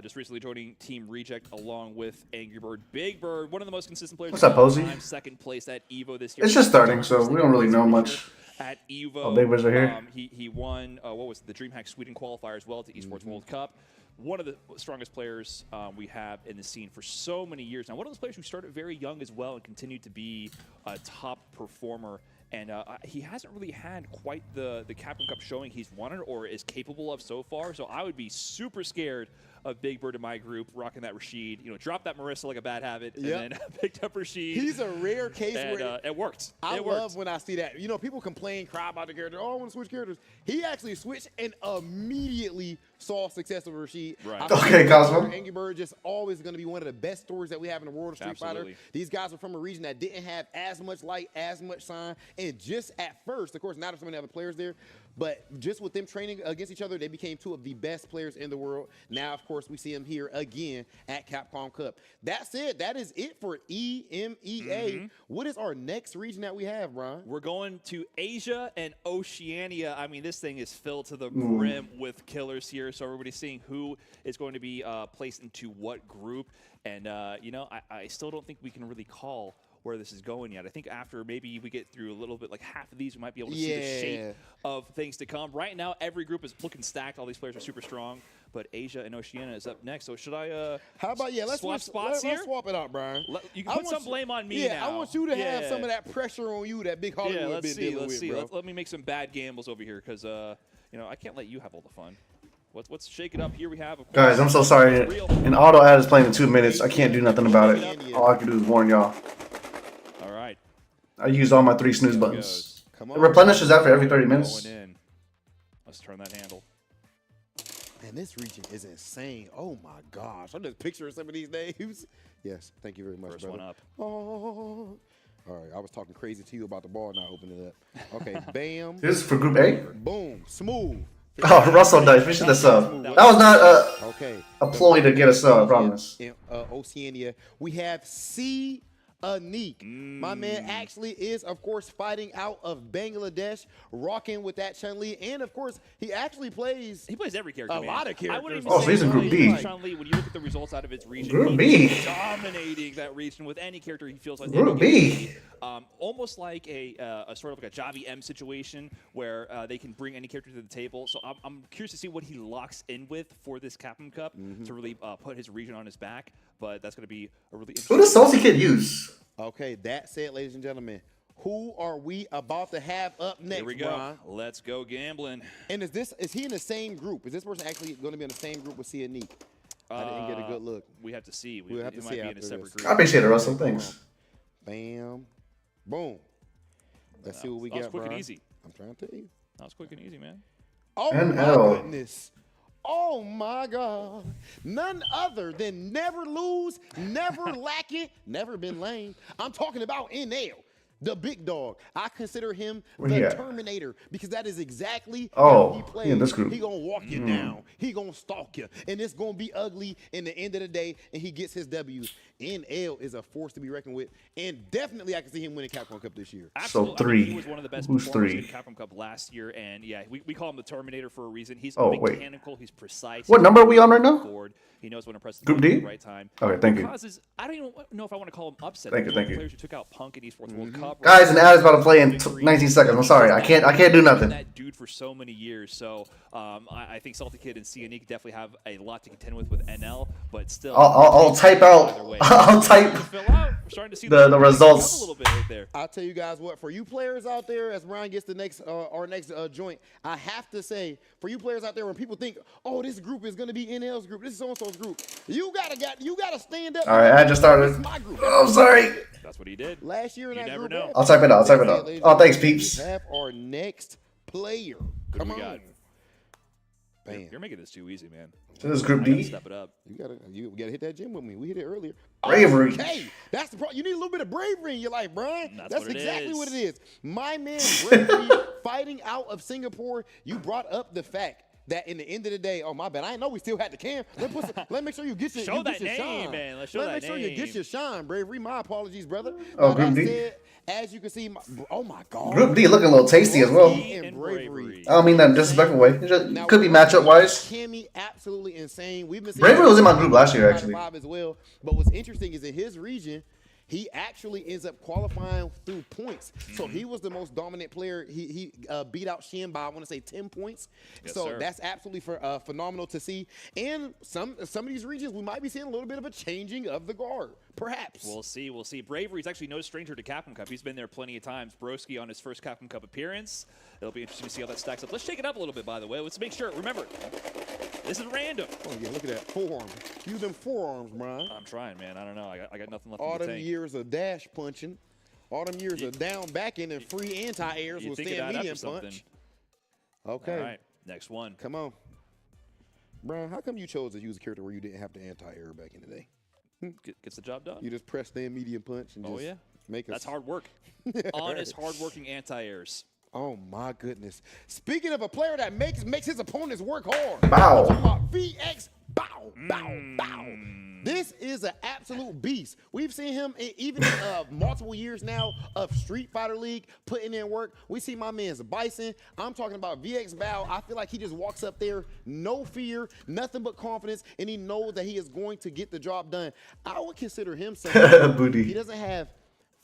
just recently joining Team Reject along with Angry Bird. Big Bird, one of the most consistent players. What's up, Posey? Second place at EVO this year. It's just starting, so we don't really know much. At EVO, oh, Big Birds are here. He won what was it, the DreamHack Sweden qualifier as well to Esports World Cup. One of the strongest players we have in the scene for so many years now. One of those players who started very young as well and continued to be a top performer. And he hasn't really had quite the Capcom Cup showing he's wanted or is capable of so far. So I would be super scared of Big Bird in my group, rocking that Rashid. Drop that Marissa like a bad habit, and then picked up Rashid. He's a rare case where it worked. I love when I see that. People complain, cry about the character. Oh, I want to switch characters. He actually switched and immediately saw success with Rashid. Right. Okay, Cosmo. Angry Bird just always going to be one of the best stories that we have in the world of Street Fighter. These guys are from a region that didn't have as much light, as much shine, and just at first, of course, now there's so many other players there, but just with them training against each other, they became 2 of the best players in the world. Now, of course, we see them here again at Capcom Cup. That said, that is it for EMEA. What is our next region that we have, Brian? We're going to Asia and Oceania. I mean, this thing is filled to the brim with killers here, so everybody's seeing who is going to be placed into what group. And, I still don't think we can really call where this is going yet. I think after maybe we get through a little bit, like half of these, we might be able to see the shape of things to come. Right now, every group is looking stacked. All these players are super strong, but Asia and Oceania is up next. So should I how about, let's swap spots here? Let's swap it out, Brian. You can put some blame on me now. I want you to have some of that pressure on you that Big Hollywood let's been see, dealing let's with, see. bro. Let me make some bad gambles over here because, I can't let you have all the fun. Let's shake it up. Here we have, of course, Guys, I'm so sorry. An auto ad is playing in 2 minutes. I can't do nothing about it. All I can do is warn y'all. All right. I used all my 3 snooze buttons. Come It on. replenishes after every 30 minutes. Going in. Let's turn that handle. Man, this region is insane. Oh my gosh. I'm just picturing some of these names. Yes, thank you very much, First brother. one up. Oh. All right, I was talking crazy to you about the ball not opening it up. Okay, bam. This is for Group A? Boom. Smooth. Oh, Russell died. Finish the sub. That was not Okay. a ploy to get a sub, I promise. In Oceania, we have C. Anik. My man actually is, of course, fighting out of Bangladesh, rocking with that Chun-Li, and of course, he actually plays. He plays every character. A lot of characters. I wouldn't even Oh, say so he's in Group B. Chun-Li, when you look at the results out of its region, Group he's B. dominating that region with any character he feels like. Group B. Almost like a sort of like a Javi M situation where they can bring any character to the table. So I'm curious to see what he locks in with for this Capcom Cup to really put his region on his back. But that's going to be a really interesting. Who does Saucy Kid use? Okay, that said, ladies and gentlemen, who are we about to have up next, Here we go. Brian? Let's go gambling. And is he in the same group? Is this person actually going to be in the same group with C. Anik? I didn't get a good look. We have to see. We'll have to He see might be in after a separate this. I group. appreciate it, Russell. Thanks. Bam. Boom. Let's see what we That was got, quick and Brian. easy. I'm trying to tell you. That was quick and easy, man. Oh, NL. my goodness. Oh, my God. None other than never lose, never lacking, never been lame. I'm talking about NL, the big dog. I consider him Where he the at? Terminator because that is exactly Oh, how he plays. he in this group. He going to walk you down. He going to stalk you. And it's going to be ugly in the end of the day, and he gets his W. NL is a force to be reckoned with, and definitely I can see him winning Capcom Cup this year. Absolutely. So I mean, 3. he was one of the best Who's performers 3? in Capcom Cup last year, and yeah, we call him the Terminator for a reason. He's Oh, wait. mechanical. He's precise. What number are we on right now? Forward. He knows when to press the Group button D? at the right time. Okay, thank you. Causes, I don't even know if I want to call him upset. Thank you, He's one of thank the you. Players who took out Punk in Esports World Cup. Guys, an ad is about to play in 19 seconds. I'm sorry. I can't do nothing. That dude for so many years. So I think Salty Kid and Cianique definitely have a lot to contend with NL, but still. I'll type out. I'll type We're starting to see the results. a little bit right there. I'll tell you guys what, for you players out there, as Brian gets the next our next joint, I have to say, for you players out there, when people think, oh, this group is going to be NL's group, this is so-and-so's group, you gotta stand up. All right, I just started. This is my group. Oh, I'm sorry. That's what he did. Last year in You that never group, know. I'll type it out. Oh, thanks, peeps. We have our next player. Who do Come we on. got? Bam. You're making this too easy, man. This is Group I gotta D. step it up. You gotta hit that gym with me. We hit it earlier. Bravery. Okay, that's the problem. You need a little bit of bravery in your life, Brian. That's what it exactly is. what it is. My man, bravery, fighting out of Singapore. You brought up the fact that in the end of the day, oh my bad, I know we still had the cam. Let make sure you get your Show you that get your name, shine. man. Let's show Let that make sure you name. get your shine, bravery. My apologies, brother. Oh, That Group D? said, as you can see, oh my God, Group D looking a little tasty as well. and bravery. I don't mean that in a disrespectful way. It just could be matchup wise. Cammy, absolutely insane. We've been seeing Bravery was in my group last year, actually. as well. But what's interesting is in his region, he actually ends up qualifying through points. So he was the most dominant player. He beat out Shin by, I want to say, 10 points. Yes, so sir. that's absolutely phenomenal to see. And some of these regions, we might be seeing a little bit of a changing of the guard, perhaps. We'll see. We'll see. Bravery's actually no stranger to Capcom Cup. He's been there plenty of times. Broski on his first Capcom Cup appearance. It'll be interesting to see how that stacks up. Let's shake it up a little bit, by the way. Let's make sure. Remember, this is random. Oh, yeah, look at that. Forearms. Use them forearms, Brian. I'm trying, man. I don't know. I got nothing left All in the them tank. years of dash punching. All them years of down backing and free anti-airs You with think of stand that medium after something. punch. Okay. All right. Next one. Come on. Brian, how come you chose to use a character where you didn't have the anti-air back in the day? Gets the job done. You just press stand medium punch and Oh, just yeah. make us. That's hard work. Honest, hard-working anti-airs. Oh my goodness. Speaking of a player that makes his opponents work hard. Bow. I'm talking about VX bow, bow. This is an absolute beast. We've seen him even in multiple years now of Street Fighter League putting in work. We see my man's Bison. I'm talking about VX Bow. I feel like he just walks up there, no fear, nothing but confidence, and he knows that he is going to get the job done. I would consider him someone. Booty. He doesn't have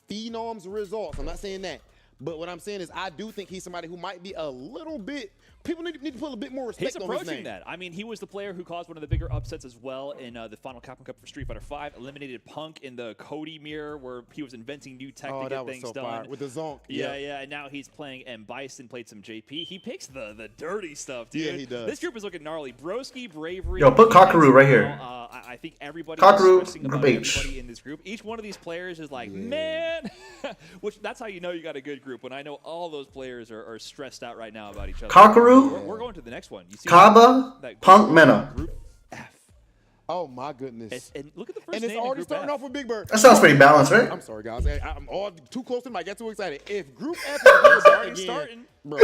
phenoms results. I'm not saying that. But what I'm saying is I do think he's somebody who might be a little bit people need to put a bit more respect He's on his approaching name. that. I mean, he was the player who caused one of the bigger upsets as well in the final Capcom Cup for Street Fighter V. Eliminated Punk in the Cody mirror where he was inventing new tech to get things done. Fire. With the Zonk. Yeah, yeah. And now he's playing M. Bison, played some JP. He picks the dirty stuff, dude. Yeah, he does. This group is looking gnarly. Broski, Bravery. Yo, put Kakaru right here. I think everybody Kakaru, is stressing Group about H. everybody in this group. Each one of these players is like, man, which that's how you know you got a good group. When I know all those players are stressed out right now about each other. Kakaru, We're going to the next one. You see Kaba, that Punk, Mena. Group F. Oh my goodness. And look at the first And it's name in already Group starting F. off with Big Bird. That sounds pretty balanced, right? I'm sorry, guys. I'm all too close to him. I get too excited. If Group F is starting. bro,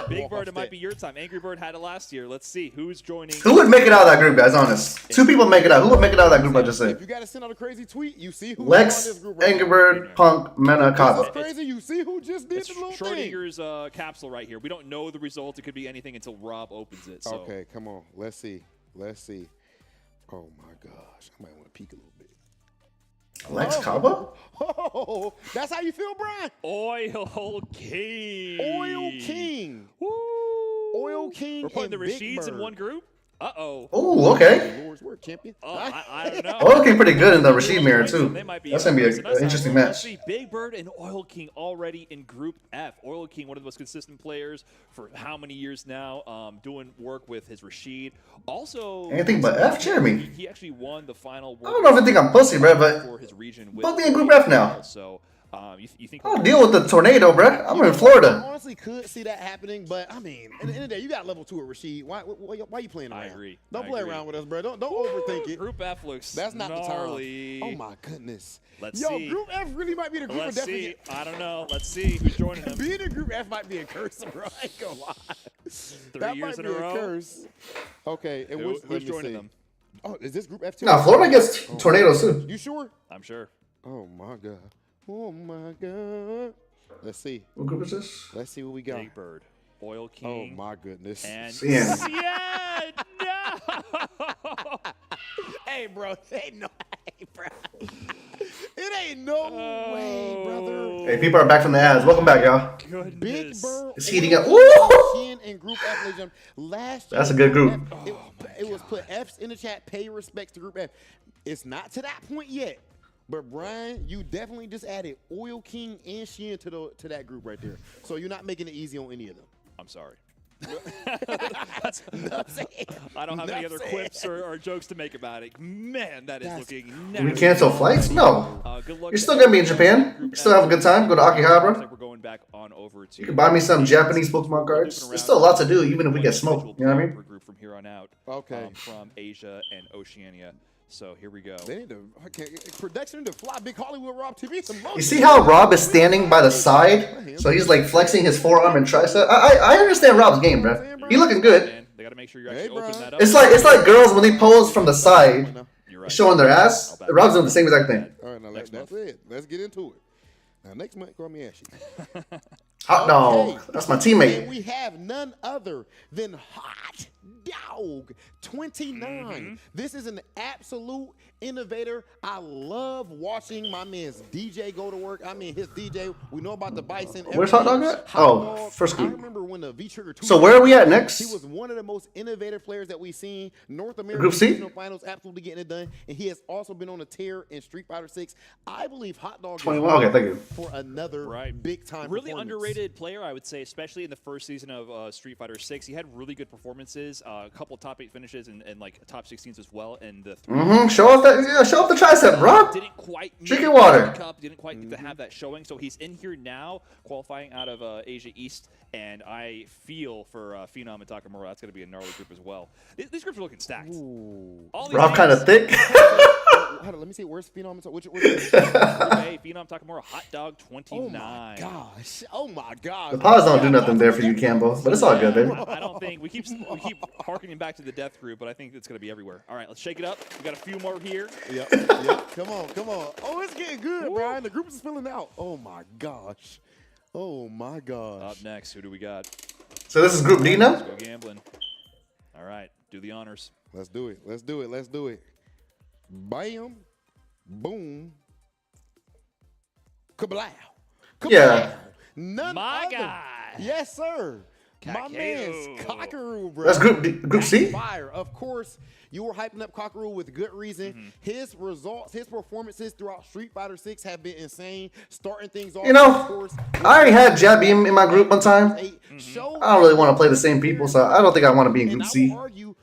Big Bird, it might be your time. Angry Bird had it last year. Let's see who's joining. Who would make it out of that group, guys? Honest. 2 people make it out. Who would make it out of that group I just If said? you got to send out a crazy tweet, you see who's on Lex, this group right Angry now. Bird, Punk, Mena, This Kaba. is crazy. You see who just did It's the little thing. Schrodinger's capsule right here. We don't know the result. It could be anything until Rob opens it. So. Okay, come on. Let's see. Let's see. Oh my gosh. I might want to peek a little bit. Lex, Kaba? Oh, that's how you feel, Brian? Oil King. Oil King. Woo. Oil King We're putting and the Big Rashids in Bird. one group? Uh-oh. Oh, okay. Lord's work, champion. I don't know. Oh, looking pretty good in the Rashid mirror, too. They might be That's going to be impressive. an interesting Let's match. see, Big Bird and Oil King already in Group F. Oil King, one of the most consistent players for how many years now, doing work with his Rashid. Also, Anything but F, Jeremy. he actually won the final. I don't know if I think I'm pussy, bro, but for his region put me in Group F now. So, you think I'll deal with the tornado, bro. I'm in Florida. I honestly could see that happening, but I mean, at the end of the day, you got level 2 at Rashid. Why you playing around? I agree. Don't I play agree. around with us, bro. Don't overthink it. Group F looks That's not gnarly. the time. Oh my goodness. Let's Yo, see. Group F really might be the group Let's of see. definitely. I don't know. Let's see who's joining them. Being in Group F might be a curse, bro. I ain't gonna lie. That years might in be a row? curse. Okay, and Who's let me joining see. them? Oh, is this Group F too? No, Florida gets tornadoes, too. You sure? I'm sure. Oh my god. Oh my god. Let's see. What group is this? Let's see what we got. Big Bird, Oil Oh King, my goodness. and Cien. Cien. No. Hey, bro. Ain't no way, bro. It ain't no way, brother. Hey, people are back from the ads. Welcome back, y'all. Goodness. Big Bird. It's heating up. Oil Woo! King and Group F, ladies and gentlemen. Last year, That's a good group. It was put F's in the chat. Pay respects to Group F. It's not to that point yet. But Brian, you definitely just added Oil King and Shin to that group right there. So you're not making it easy on any of them. I'm sorry. I don't have any other quips or jokes to make about it. Man, that is looking Did we nasty. cancel flights? No. Good luck You're still going to be in Japan. You still have a good time. Go to Looks Akihabara. like we're going back on over to. You can buy me some Japanese Pokemon cards. There's still a lot to do, even if we get smoked. You know what I mean? Group from here on out. Okay. From Asia and Oceania. So here we go. They need to production to fly Big Hollywood Rob TV. Some You see how Rob is standing by the side? So he's like flexing his forearm and tricep. I understand Rob's game, bro. He looking good. Man, they got to make sure you're actually opening that up. It's like girls when they pose from the side, You're right. showing their ass. Rob's doing the same exact thing. All right, now that's it. Let's get into it. Now next month, call me Ashy. Hot dog. That's my And teammate. we have none other than Hot Dog 29. This is an absolute innovator. I love watching my man's DJ go to work. I mean, his DJ, we know about the Bison. Where's Hot Dog at? Oh, first I group. remember when the V-Trigger 2. So where are we at next? He was one of the most innovative players that we've seen. North American Group C? Regional Finals, absolutely getting it done. And he has also been on a tear in Street Fighter 6. I believe Hot Dog is 21. Okay, thank you. for another big time Really performance. underrated player, I would say, especially in the first season of Street Fighter 6. He had really good performances, a couple top 8 finishes, and like top 16s as well. And the Show off that. Yeah, show off the tricep, Rob. didn't quite Drinking water. the Cup, didn't quite get to have that showing. So he's in here now, qualifying out of Asia East, and I feel for Phenom and Takamura, that's going to be a gnarly group as well. These groups are looking stacked. All these Rob kind of names- thick. Hold on, let me see. Where's Phenom? Which Group A, Phenom Takamura, Hot Dog 29. Oh my gosh! Oh my gosh! The pause don't do nothing there for you, Campbell. But it's all good, baby. I don't think we keep harkening back to the death group, but I think it's going to be everywhere. All right, let's shake it up. We got a few more here. Yep. Come on. Oh, it's getting good, Brian. The group is filling out. Oh my gosh. Oh my gosh. Up next, who do we got? So this is Group D Let's now? go gambling. All right, do the honors. Let's do it. Bam. Boom. Kablow. Yeah. None My other. guy. Yes, sir. My man's Cockeroo, bro. That's group C? Fire. Of course, you were hyping up Cockeroo with good reason. His results, his performances throughout Street Fighter 6 have been insane. Starting things off, You know, of course, I already had Jab Beam in my group one time. I don't really want to play the same people, so I don't think I want to be in group C.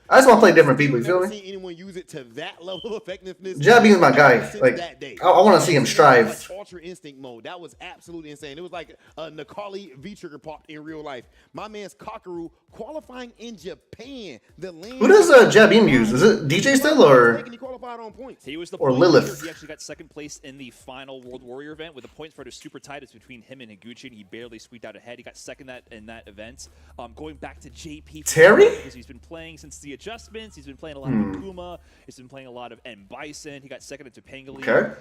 I just want to play different people, you feel me? Anyone use it to that level of effectiveness. Jab Beam's my guy. Like, I want to see him strive. Like Ultra Instinct mode. That was absolutely insane. It was like a Nakali V-Trigger popped in real life. My man's Cockeroo qualifying in Japan. Who does Jab Beam use? Is it DJ still or? He qualified on points. He was the or point Lilith. leader. He actually got second place in the final World Warrior event with the point spread is super tight. It's between him and Higuchi, and he barely squeaked out ahead. He got second in that event. Going back to JP Terry, because he's been playing since the adjustments. He's been playing a lot of Akuma. He's been playing a lot of M Bison. He got second at Topanga League. Okay.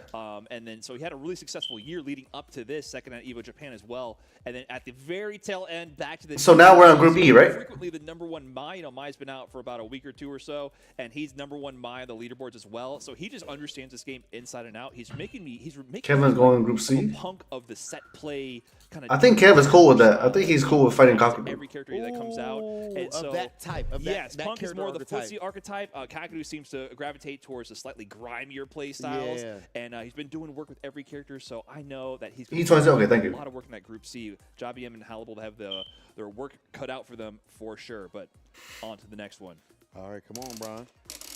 And then so he had a really successful year leading up to this, second at Evo Japan as well. And then at the very tail end, back to the. So now we're on Group E, right? Frequently the #1 Mai. You know, Mai's been out for about a week or two or so, and he's #1 Mai on the leaderboards as well. So he just understands this game inside and out. He's making me. Kevin's going Group C. A punk of the set play kind of. I think Kevin's cool with that. I think he's cool with fighting Cockeroo. Every character that comes out, and so, of that type. Of that, yes, that Punk is more of the archetype. footsie archetype. Kakadu seems to gravitate towards the slightly grimier play styles, and he's been doing work with every character. So I know that he's okay, thank you. A lot of work in that Group C. Jabiem and Hannibal have their work cut out for them for sure. But on to the next one. All right, come on, Brian.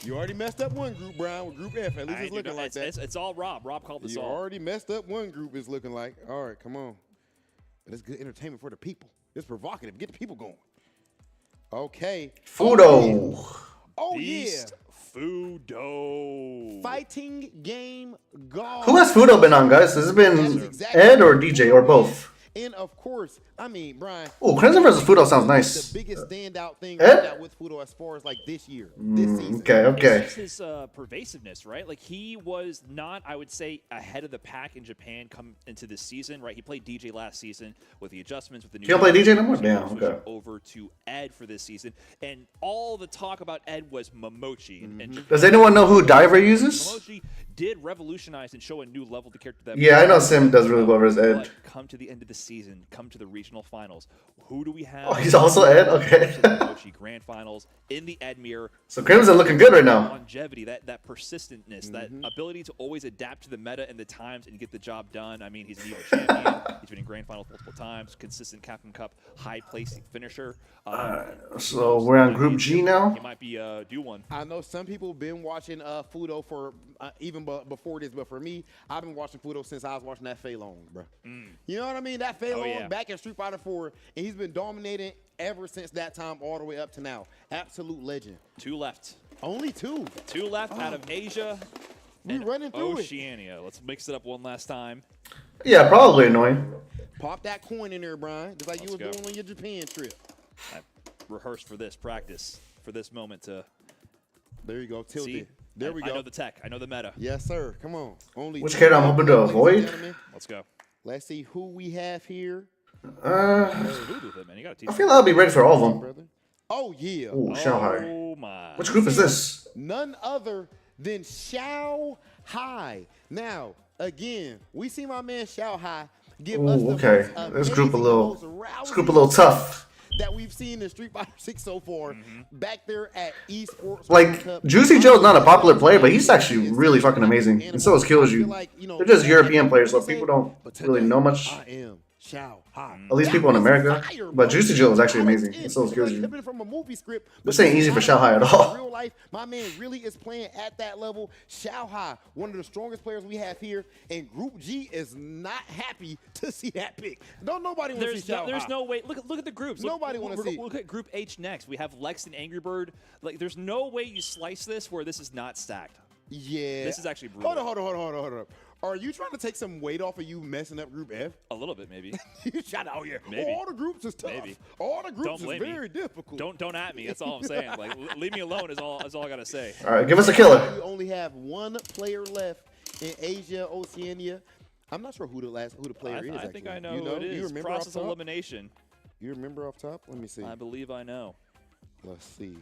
You already messed up one group, Brian, with Group F. At least it's looking like that. It's all Rob. Rob called this all. You already messed up one group, it's looking like. All right, come on. But it's good entertainment for the people. It's provocative. Get the people going. Okay. Fudo. Oh, Beast Fudo. Fighting game God. Who has Fudo been on, guys? Has it been Ed or DJ or both? And of course, I mean, Brian. Oh, Crimson versus Fudo sounds nice. The biggest standout thing right now with Fudo as far as like this year, this season. Okay. It's just his pervasiveness, right? Like he was not, I would say, ahead of the pack in Japan come into this season, right? He played DJ last season with the adjustments with the new. You don't play DJ no more? Damn. Okay. Over to Ed for this season, and all the talk about Ed was Momochi. And Does anyone know who Diver uses? Momochi did revolutionize and show a new level to character that. Yeah, I know Sim does really well versus Ed. But come to the end of the season, come to the regional finals. Who do we have? Oh, he's also Ed? Okay. Momochi grand finals in the Ed mirror. So Crimson looking good right now. Longevity, that persistentness, that ability to always adapt to the meta and the times and get the job done. I mean, he's an Evo champion. He's been in grand finals multiple times. Consistent Capcom Cup high placing finisher. So we're on Group G now. He might be due one. I know some people been watching Fudo for even before this, but for me, I've been watching Fudo since I was watching that Fei Long, bro. You know what I mean? That Fei Long back in Street Fighter 4, and he's been dominating ever since that time all the way up to now. Absolute legend. 2 left. Only 2. 2 left out of Asia and running through Oceania. Let's mix it up one last time. Yeah, probably annoying. Pop that coin in there, Brian, just like you were doing on your Japan trip. I rehearsed for this, practice for this moment to. There you go, tilted. See? There we go. I know the tech. I know the meta. Yes, sir. Come on. Only which character I'm hoping to avoid? Let's go. Let's see who we have here. I feel I'll be ready for all of them. Oh, yeah. Ooh, Shanghai. Oh, my. Which group is this? None other than Xiao Hai. Now, again, we see my man Xiao Hai give us the This group a little tough. That we've seen in Street Fighter 6 so far, back there at esports. Like, Juicy Joe's not a popular player, but he's actually really fucking amazing. And so is Killju. They're just European players, so people don't really know much. I am Xiao Hai. At least people in America. But Juicy Joe is actually amazing. And so is Killju. From a movie script. This ain't easy for Xiao Hai at all. In real life, my man really is playing at that level. Xiao Hai, one of the strongest players we have here, and Group G is not happy to see that pick. Don't nobody want to see Xiao Hai. There's no way. Look at the groups. Nobody want to see. Look at Group H next. We have Lex and Angry Bird. Like, there's no way you slice this where this is not stacked. Yeah. This is actually brutal. Hold on. Are you trying to take some weight off of you messing up Group F? A little bit, maybe. You shot out here. Maybe. All the groups is tough. Maybe. All the groups is very difficult. Don't at me. That's all I'm saying. Like, leave me alone is all I gotta say. All right, give us a killer. We only have one player left in Asia, Oceania. I'm not sure who the player is. I think I know you who it is. You remember Process off top? elimination. You remember off top? Let me see. I believe I know. Let's see.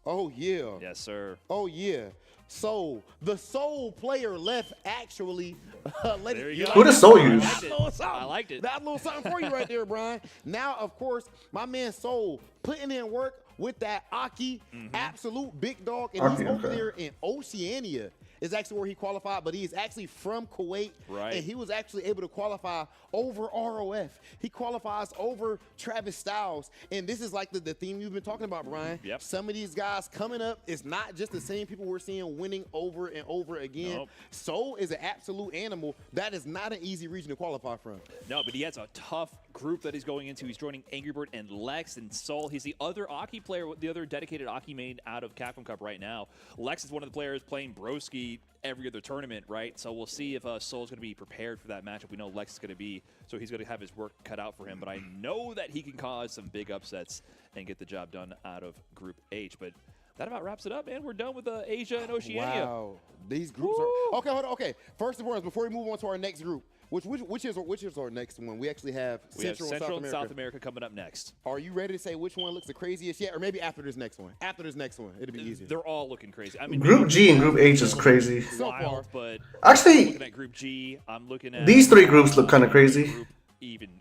Oh, yeah. Yes, sir. Oh, yeah. So, the sole player left actually. Who does Soul use? I like liked it. That's a little something for you right there, Brian. Now, of course, my man Soul putting in work with that Aki, absolute big dog, and he's over there in Oceania. Is actually where he qualified, but he is actually from Kuwait, and he was actually able to qualify over ROF. He qualifies over Travis Styles, and this is like the theme you've been talking about, Brian. Yep. Some of these guys coming up, it's not just the same people we're seeing winning over and over again. Nope. Soul is an absolute animal. That is not an easy region to qualify from. No, but he has a tough group that he's going into. He's joining Angry Bird and Lex and Soul. He's the other Aki player, the other dedicated Aki main out of Capcom Cup right now. Lex is one of the players playing Broski every other tournament, right? So we'll see if Soul's going to be prepared for that matchup. We know Lex is going to be, so he's going to have his work cut out for him. But I know that he can cause some big upsets and get the job done out of Group H. But that about wraps it up, man. We're done with Asia and Oceania. Wow. These groups are... Okay, hold on. Okay, first and foremost, before we move on to our next group, which is our next one? We actually have Central and South America coming up next. Are you ready to say which one looks the craziest yet? Or maybe after this next one? After this next one, it'll be easier. They're all looking crazy. I mean, Group G and Group H is crazy. So far. But actually, I'm looking at Group G. I'm looking at these three groups look kind of crazy.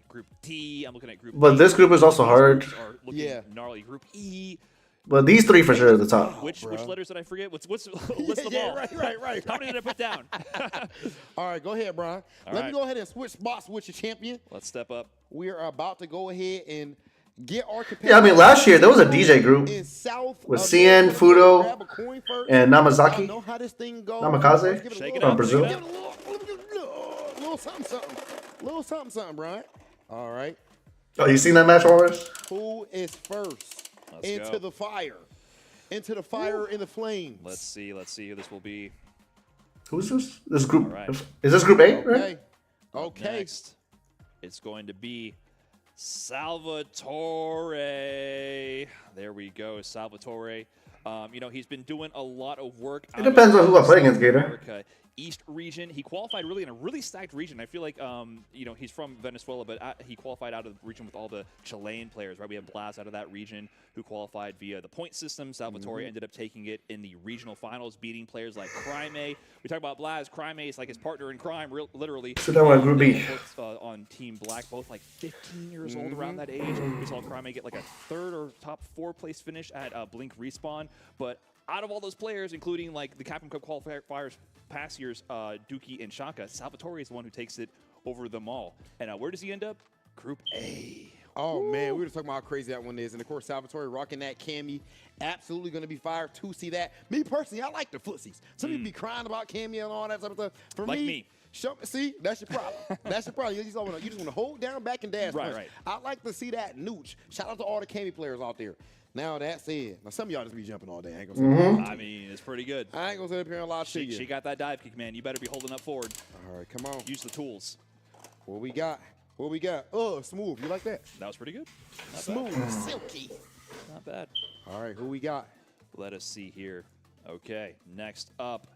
Group D. I'm looking at Group But D. this group is also hard. Yeah. Gnarly. Group E. But these three for sure are the top. Which letters did I forget? List them Yeah, all. right. How many did I put down? All right, go ahead, Brian. Let me go ahead and switch spots with your champion. Let's step up. We are about to go ahead and get our competitor. Yeah, I mean, last year there was a DJ group in South with CN, Fudo, grab a coin first. and I Namazaki. know how this thing goes. Namikaze? Give it a Shake little- it up, From Brazil. shake it Give it a little something. Little something, Brian. All right. Oh, you seen that match, Walrus? Who is first Let's into go. the fire? Into the fire in the flames. Let's see who this will be. Who's this? This group. All right. Is this Group A? Right? Okay. Next, it's going to be Salvatore. There we go, Salvatore. He's been doing a lot of work. It depends on who I play against, Gator. America East region. He qualified really in a really stacked region. I feel like, he's from Venezuela, but he qualified out of the region with all the Chilean players, right? We have Blaz out of that region who qualified via the point system. Salvatore ended up taking it in the regional finals, beating players like Crime. We talk about Blaz. Crime is like his partner in crime, literally. So that one, Group B. Both, on Team Black, both like 15 years old around that age. We saw Crime get like a third or top 4 place finish at Blink Respawn. But out of all those players, including like the Capcom Cup qualifiers past years, Dookie and Shaka, Salvatore is the one who takes it over them all. And where does he end up? Group A. Oh, man, we were talking about how crazy that one is. And, of course, Salvatore rocking that Cammy. Absolutely going to be fired to see that. Me, personally, I like the footsies. Some people be crying about Cammy and all that type of stuff. For Like me, me. See, that's your problem. That's your problem. You just want to hold down, back, and dash. Right, first. right. I like to see that nooch. Shout out to all the Cammy players out there. Now, that said, now some of y'all just be jumping all day. I ain't gonna say I mean, it's pretty good. I ain't going to sit up here and lie to you. She got that dive kick, man. You better be holding up forward. All right, come on. Use the tools. What we got? What we got? Oh, smooth. You like that? That was pretty good. Not Smooth, bad. silky. Not bad. All right, who we got? Let us see here. Okay, next up.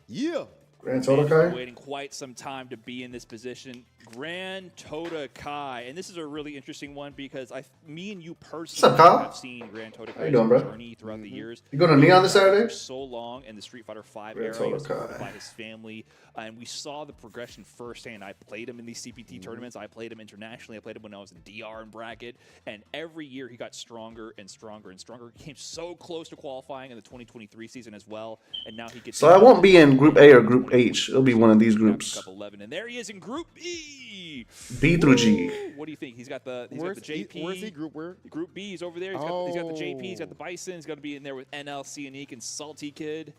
Yeah. Grand Man, Totokai? waiting quite some time to be in this position. Grand Totokai. And this is a really interesting one because me and you personally Kyle? have seen Grand Totokai's doing, bro? journey throughout the years. You going to Neon this For Saturday? so long in the Street Fighter V Grand era, he was Totokai. supported by his family, and we saw the progression firsthand. I played him in these CPT tournaments. I played him internationally. I played him when I was in DR and bracket, and every year he got stronger and stronger and stronger. He came so close to qualifying in the 2023 season as well, and now he gets. So I won't be in Group A or Group H. It'll be one of these groups. Cup 11, and there he is in Group B. B through G. What do you think? He's got the Where's JP. Where's he group? Where? Group B is over there. He's got the JP. He's got the Bison. He's going to be in there with NL, Cianique, and Salty Kid.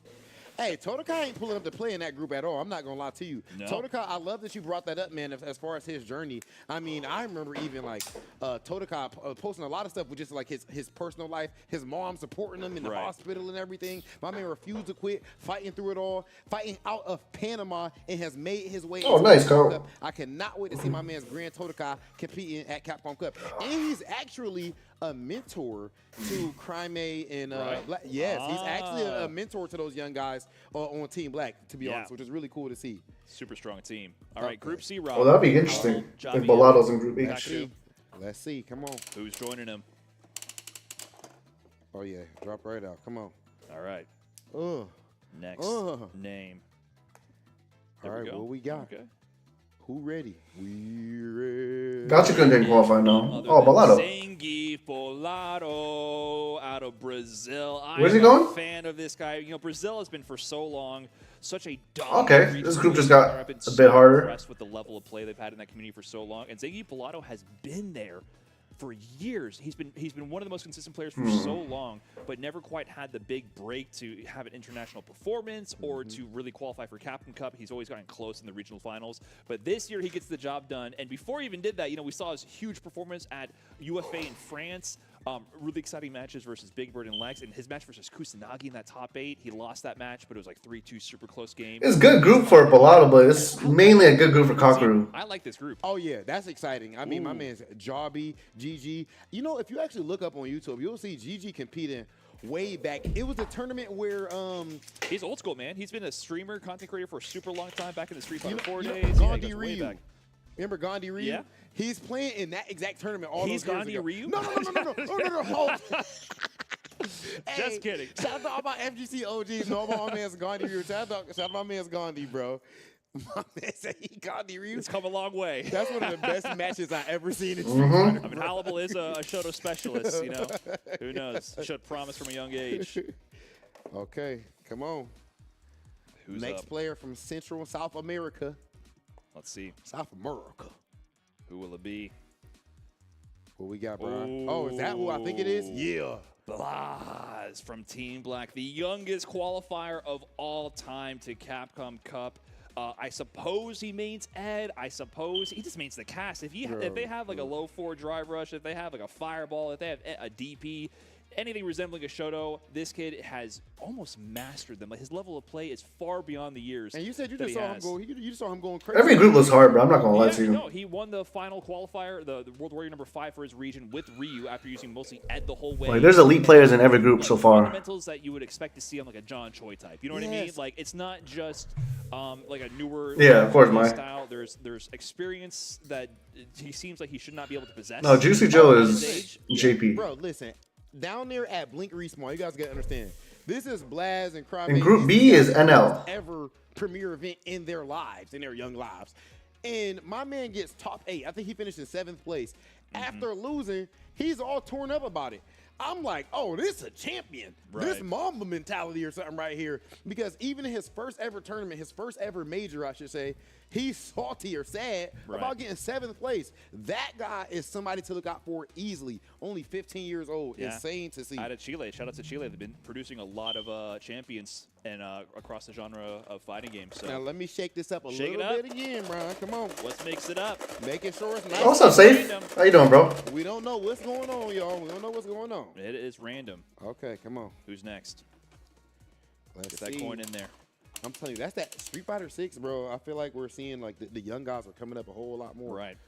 Hey, Totokai ain't pulling up to play in that group at all. I'm not going to lie to you. No. Totokai, I love that you brought that up, man, as far as his journey. I mean, I remember even, like, Totokai posting a lot of stuff with just, like, his personal life, his mom supporting him in the hospital and everything. My man refused to quit, fighting through it all, fighting out of Panama, and has made his way Oh, into nice, Capcom Carl. Cup. I cannot wait to see my man's Grand Totokai competing at Capcom Cup. And he's actually a mentor to Crime and Black. Yes, he's actually a mentor to those young guys on Team Black, to be honest, which is really cool to see. Super strong team. All right, Group C, Rob. Well, that'd be interesting if Bolado's in Group H. Let's see. Come on. Who's joining him? Oh, yeah. Drop right out. Come on. All right. Next name. All right, what we got? Okay. Who ready? We ready. Galchikun didn't qualify, no. Oh, Balado. Zengi Bolado out of Brazil. Where's he I'm going? a fan of this guy. You know, Brazil has been for so long such a Okay, this group just got a bit harder. Impressed with the level of play they've had in that community for so long, and Zengi Bolado has been there for years. He's been one of the most consistent players for so long, but never quite had the big break to have an international performance or to really qualify for Capcom Cup. He's always gotten close in the regional finals, but this year he gets the job done. And before he even did that, you know, we saw his huge performance at UFA in France. Really exciting matches versus Big Bird and Lex, and his match versus Kusanagi in that top 8. He lost that match, but it was like 3-2, super close game. It's a good group for Balado, but it's mainly a good group for Kakeru. I like this group. Oh yeah, that's exciting. I mean, my man's Jobby, GG. You know, if you actually look up on YouTube, you'll see GG competing way back. It was a tournament where he's old school, man. He's been a streamer, content creator for a super long time, back in the Street Fighter 4 days. Gandhi Yeah, he goes way Ryu. back. Remember Gandhi Ryu? Yeah. He's playing in that exact tournament all He's those years Gandhi ago. Ryu? No. Hold. Just kidding. Shout out to all my FGC OGs. No, my man's Gandhi Ryu. Shout out to my man's Gandhi, bro. My man said he Gandhi Ryu. It's come a long way. That's one of the best matches I've ever seen in Street Fighter. I mean, Hannibal is a Shoto specialist, you know. Who knows? Showed promise from a young age. Okay, come on. Who's Next up? player from Central and South America. Let's see. South America. Who will it be? What we got, Brian? Oh, is that who I think it is? Yeah. Blaz from Team Black, the youngest qualifier of all time to Capcom Cup. I suppose he mains Ed. I suppose he just mains the cast. If they have like a low 4 drive rush, if they have like a fireball, if they have a DP, anything resembling a Shoto, this kid has almost mastered them. Like, his level of play is far beyond the years. And you said you that just he saw him has. go. You saw him going crazy. Every group looks hard, bro. I'm not gonna lie to you. No, he won the final qualifier, the World Warrior number 5 for his region with Ryu after using mostly Ed the whole way. Like, there's elite players in every group so far. Fundamentals that you would expect to see on like a John Choi type. You know what I mean? Like, it's not just like a newer of course, style. There's experience that he seems like he should not be able to possess. No, Juicy Joe is JP. Bro, listen. Down there at Blink Respawn, you guys gotta understand. This is Blaz and Crybaby. And Group B is NL. Ever premier event in their lives, in their young lives. And my man gets top 8. I think he finished in 7th place. After losing, he's all torn up about it. I'm like, oh, this is a champion. Right. This Mamba mentality or something right here. Because even in his first ever tournament, his first ever major, I should say, he's salty or sad about getting 7th place. That guy is somebody to look out for easily. Only 15 years old. Yeah. Insane to see. Out of Chile. Shout out to Chile. They've been producing a lot of champions and across the genre of fighting games. So Now let me shake this up a Shake little it bit again, Brian. Come on. let's mix it up. Making sure it's nice. Oh, what's up, Safe? How you doing, bro? We don't know what's going on, y'all. We don't know what's going on. It is random. Okay, come on. Who's next? Let's Get that see. coin in there. I'm telling you, that's that Street Fighter 6, bro. I feel like we're seeing like the young guys are coming up a whole lot more. Right.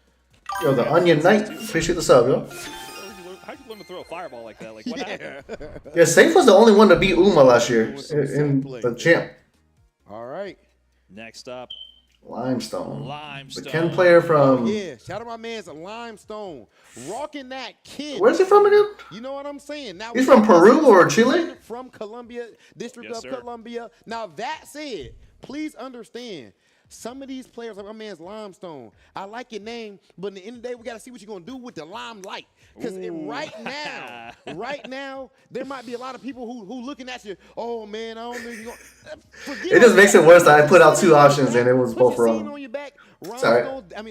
Yo, the Onion Knight. Appreciate the sub, yo. How'd you learn to throw a fireball like that? Like, what happened? Yeah, Safe was the only one to beat Uma last year in the champ. All right. Next up, Limestone. Limestone. The Ken player from... Yeah, shout out my man's Limestone. Rocking that kid. Where's he from again? You know what I'm saying? Now He's from Peru or Chile? From Colombia, District Yes, of sir. Colombia. Now that said, please understand, some of these players, like my man's Limestone, I like your name, but in the end of the day, we got to see what you're going to do with the limelight. Because right now, there might be a lot of people who looking at you, oh, man, I don't know if you're going to... It just makes it worse that I put out 2 options and it was both Put your scene wrong. on your back. Sorry.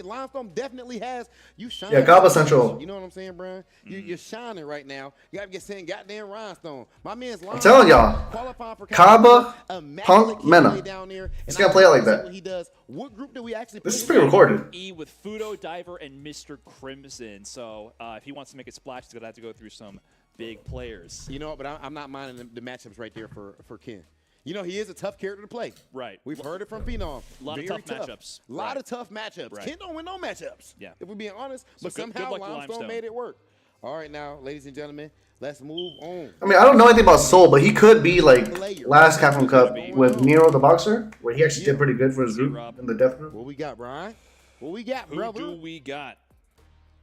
Limestone definitely has you shining. Yeah, Gaba Central. You know what I'm saying, Brian? You're shining right now. You got to get saying goddamn Rhinestone. My man's Limestone. I'm telling y'all, Qualifying for Kaba, immaculate Punk, kid Mena. play down there. He's gonna play it like that. What he does. What group do we actually This play is pre-recorded. E with Fudo, Diver, and Mr. Crimson. So if he wants to make it splash, he's going to have to go through some big players. You know what? But I'm not minding the matchups right there for Ken. You know, he is a tough character to play. Right. We've heard it from Phenom. A lot of Very tough matchups. A lot Right. of tough matchups. Right. Ken don't win no matchups. Yeah. If we're being honest. But good somehow luck to Limestone Limestone. made it work. All right, now, ladies and gentlemen, let's move on. I mean, I don't know anything about Soul, but he could be like last Capcom Cup with Nero the Boxer, where he actually did pretty good for his group in the Death Group. What we got, Brian? What we got, Who brother? do we got?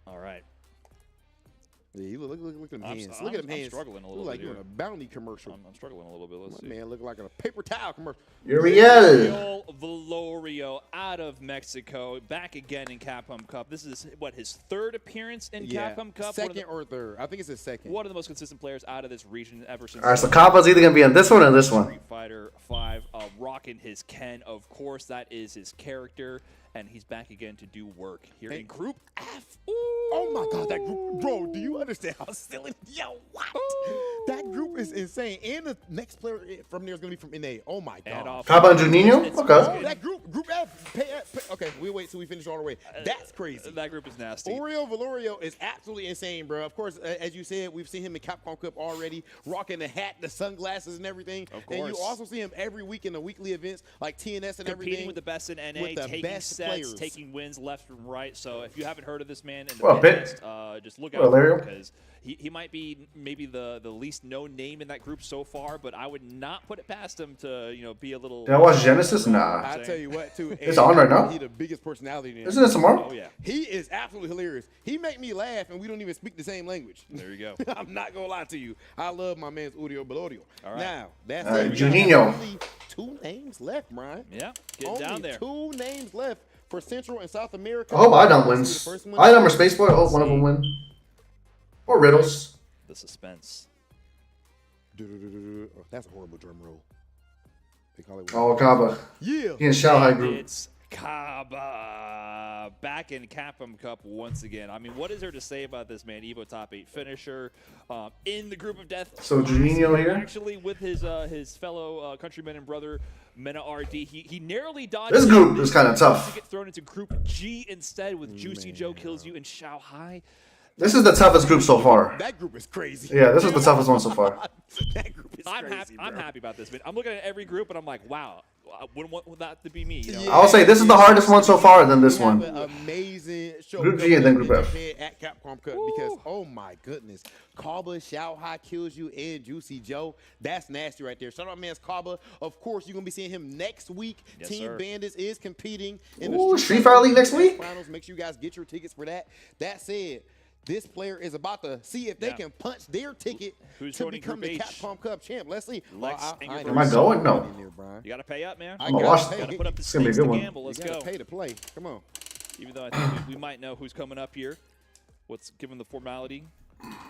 All right. Yeah, look at them hands. I'm, Look at them I'm hands. struggling a little Look like bit you're here. in a bounty commercial. I'm struggling a little bit. Let's see. Man, looking like a paper towel commercial. Uriel. Valorio out of Mexico, back again in Capcom Cup. This is, what, his third appearance in Capcom Cup? Second or third. I think it's his second. One of the most consistent players out of this region ever since. All right, so Kappa's either going to be in this one or this one. Street Fighter 5, rocking his Ken, of course. That is his character, and he's back again to do work here in Group F. Ooh. Oh my God, that group, bro! Do you understand how silly? Yo, what? Ooh. That group is insane, and the next player from there is gonna be from NA. Oh my God! Kappa and Juninho? Okay. Oh, that group F. Okay, we wait till we finish all the way. That's crazy. That group is nasty. Valorio is absolutely insane, bro. Of course, as you said, we've seen him in Capcom Cup already, rocking the hat, the sunglasses, and everything. Of course. And you also see him every week in the weekly events like TNS and Competing everything. with the best in NA, with the taking best sets, players. taking wins left and right. So if you haven't heard of this man in the Well, past, just look out for him, because he might be maybe the least known name in that group so far, but I would not put it past him to be a little. Did I watch Genesis? Nah. I tell you what, too. It's on right now? He's the biggest personality. Isn't it tomorrow? Oh, yeah. He is absolutely hilarious. He make me laugh, and we don't even speak the same language. There you go. I'm not gonna lie to you. I love my man's Uriel Valorio. All right. Now, that's All right, it. We Juninho. got only 2 names left, Brian. Yeah, get Only down there. 2 names left for Central and South America. I hope Idom The wins. first one- Idom or Spaceboy, I hope one of them win. Or Riddles. The suspense. Oh, that's a horrible drum roll. They call it. Oh, Kappa. Yeah. He in Shanghai group. It's Kaba back in Capcom Cup once again. I mean, what is there to say about this man? Evo top 8 finisher in the group of death. So Juninho here? Actually, with his fellow countryman and brother Mena RD, he narrowly dodged. This group is kind of to tough. get thrown into Group G instead with Juicy Joe kills you in Shanghai. This is the toughest group so far. That group is crazy. Yeah, this is the toughest one so far. That group is crazy, I'm bro. happy about this, man. I'm looking at every group and I'm like, wow, I wouldn't want that to be me. You know? Yeah. I'll say this is the hardest one so far than this We have one. an amazing show. Group G and then Group F. At Capcom Cup because, oh my goodness, Kaba, Shanghai kills you, and Juicy Joe. That's nasty right there. Shout out, man's Kaba. Of course, you're gonna be seeing him next week. Yes, Team sir. Bandits is competing in Ooh, the Street Fighter League next week? Finals. Make sure you guys get your tickets for that. That said, this player is about to see if they can punch their ticket Who's to joining become Group the H? Capcom Cup champ. Let's see. Lex I Ingerberg. ain't Am I going? No. in there, Brian. You got to pay up, man. I I'm gonna gotta watch pay. Got to put up the It's gonna be a stakes to good one. gamble. Let's You go. gotta pay to play. Come on. Even though I think we might know who's coming up here. What's given the formality,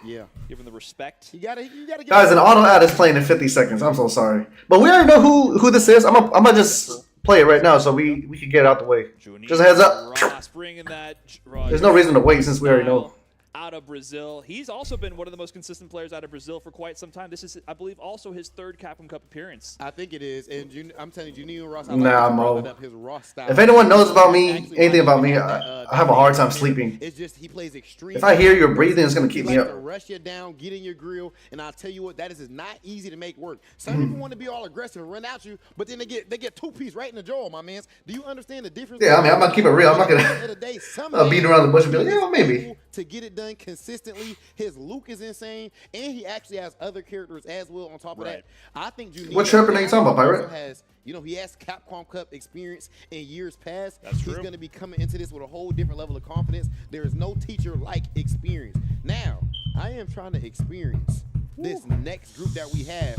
Yeah. given the respect. You gotta get Guys, an auto ad is playing in 50 seconds. I'm so sorry. But we already know who this is. I'm gonna just play it right now so we can get it out the way. Just a heads up. Ross bringing that. There's no reason to wait since we already know. Out of Brazil. He's also been one of the most consistent players out of Brazil for quite some time. This is, I believe, also his 3rd Capcom Cup appearance. I think it is, and I'm telling you, Juninho Ross. Nah, Mo. Up his Ross style. If anyone knows about me, Actually, anything about me, that, I have a hard time sleeping. It's just he plays extreme. If I hear your breathing, it's gonna keep he me likes up. to rush you down, get in your grill, and I'll tell you what, that is not easy to make work. Some people want to be all aggressive and run at you, but then they get 2-piece right in the jaw, my man. Do you understand the difference? Yeah, I mean, I'm gonna keep it real. I'm not At the end of the gonna day, some beat man around the bush and be like, is yeah, maybe. able to get it done consistently. His Luke is insane, and he actually has other characters as well on top of that. I think Juninho What Sherpa are you talking about, Pirate? also has, he has Capcom Cup experience in years past. That's He's true. going to be coming into this with a whole different level of confidence. There is no teacher like experience. Now, I am trying to experience this next group that we have.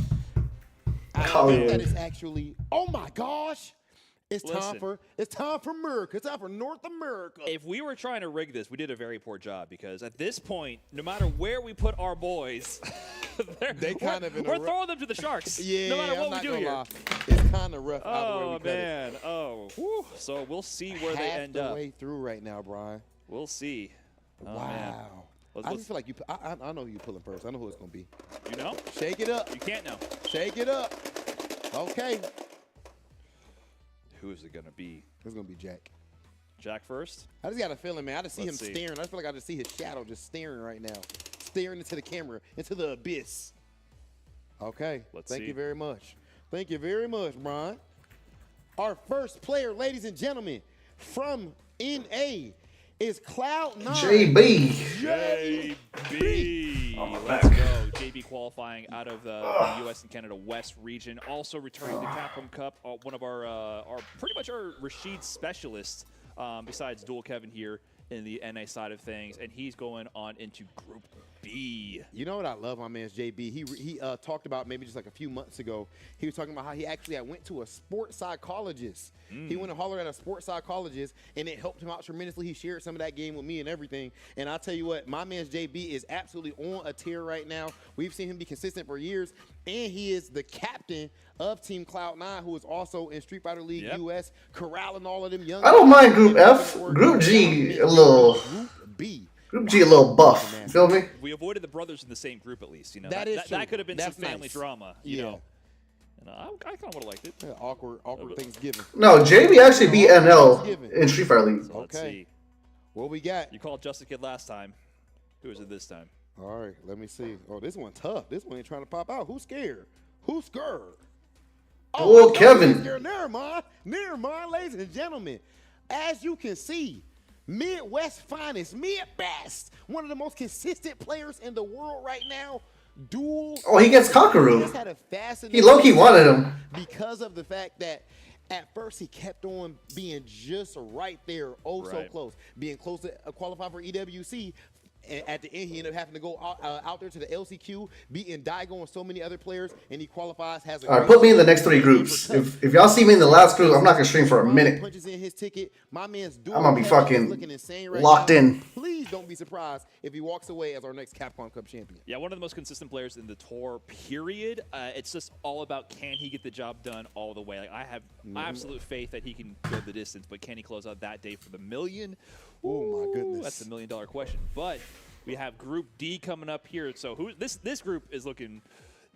I think that is actually, oh my gosh. It's time for America. It's time for North America. If we were trying to rig this, we did a very poor job, because at this point, no matter where we put our boys, we're throwing them to the sharks. Yeah, no matter I'm what not we do gonna here. lie. It's kind of rough. Oh man, whew. So we'll see where they end up. Half the way through right now, Brian. We'll see. Oh, Wow. man. I just feel like I know who you're pulling first. I know who it's gonna be. You know? Shake it up. You can't know. Shake it up. Okay. Who is it gonna be? It's gonna be Jack. Jack first? I just got a feeling, man. I just see Let's him see. staring. I just feel like I just see his shadow just staring right now. Staring into the camera, into the abyss. Okay. Let's Thank see. you very much. Thank you very much, Brian. Our first player, ladies and gentlemen, from NA is Cloud9. JB. JB. On my Let's back. go. JB qualifying out of the U.S. and Canada West region. Also returning to Capcom Cup. One of our pretty much our Rashid specialists, besides Dual Kevin here in the NA side of things, and he's going on into Group B. You know what I love, my man's JB. He talked about maybe just like a few months ago. He was talking about how he actually went to a sports psychologist. He went and hollered at a sports psychologist, and it helped him out tremendously. He shared some of that game with me and everything. And I'll tell you what, my man's JB is absolutely on a tear right now. We've seen him be consistent for years, and he is the captain of Team Cloud9, who is also in Street Fighter League US, corralling all of them young. I don't mind Group F. Group G, a little. Group B. Group G, a little buff. You feel me? We avoided the brothers in the same group at least. You know, that could have been That's some family nice. drama. You know. And I kind of would have liked it. Yeah, awkward Thanksgiving. No, JB actually beat NL in Street Fighter League. So let's see. What we got? You called Just a Kid last time. Who is it this time? All right, let me see. Oh, this one tough. This one ain't trying to pop out. Who's scared? Who's scared? Oh, Kevin. Never mind, ladies and gentlemen. As you can see, Midwest finest, mid-best, one of the most consistent players in the world right now. Dual. Oh, he gets Kakaru. He had a fascinating. He low-key wanted him. Because of the fact that at first he kept on being just right there, so close, being close to qualify for EWC. And at the end, he ended up having to go out there to the LCQ, beating Daigo and so many other players, and he qualifies. All right, put me in the next 3 groups. If y'all see me in the last group, I'm not gonna stream for a minute. Punches in his ticket. My man's doing. I'm gonna be fucking looking insane right locked now. in. Please don't be surprised if he walks away as our next Capcom Cup champion. Yeah, one of the most consistent players in the tour. Period. It's just all about can he get the job done all the way. Like I have absolute faith that he can go the distance, but can he close out that day for the million? Oh my goodness, that's the $1 million question. But we have Group D coming up here. So this group is looking.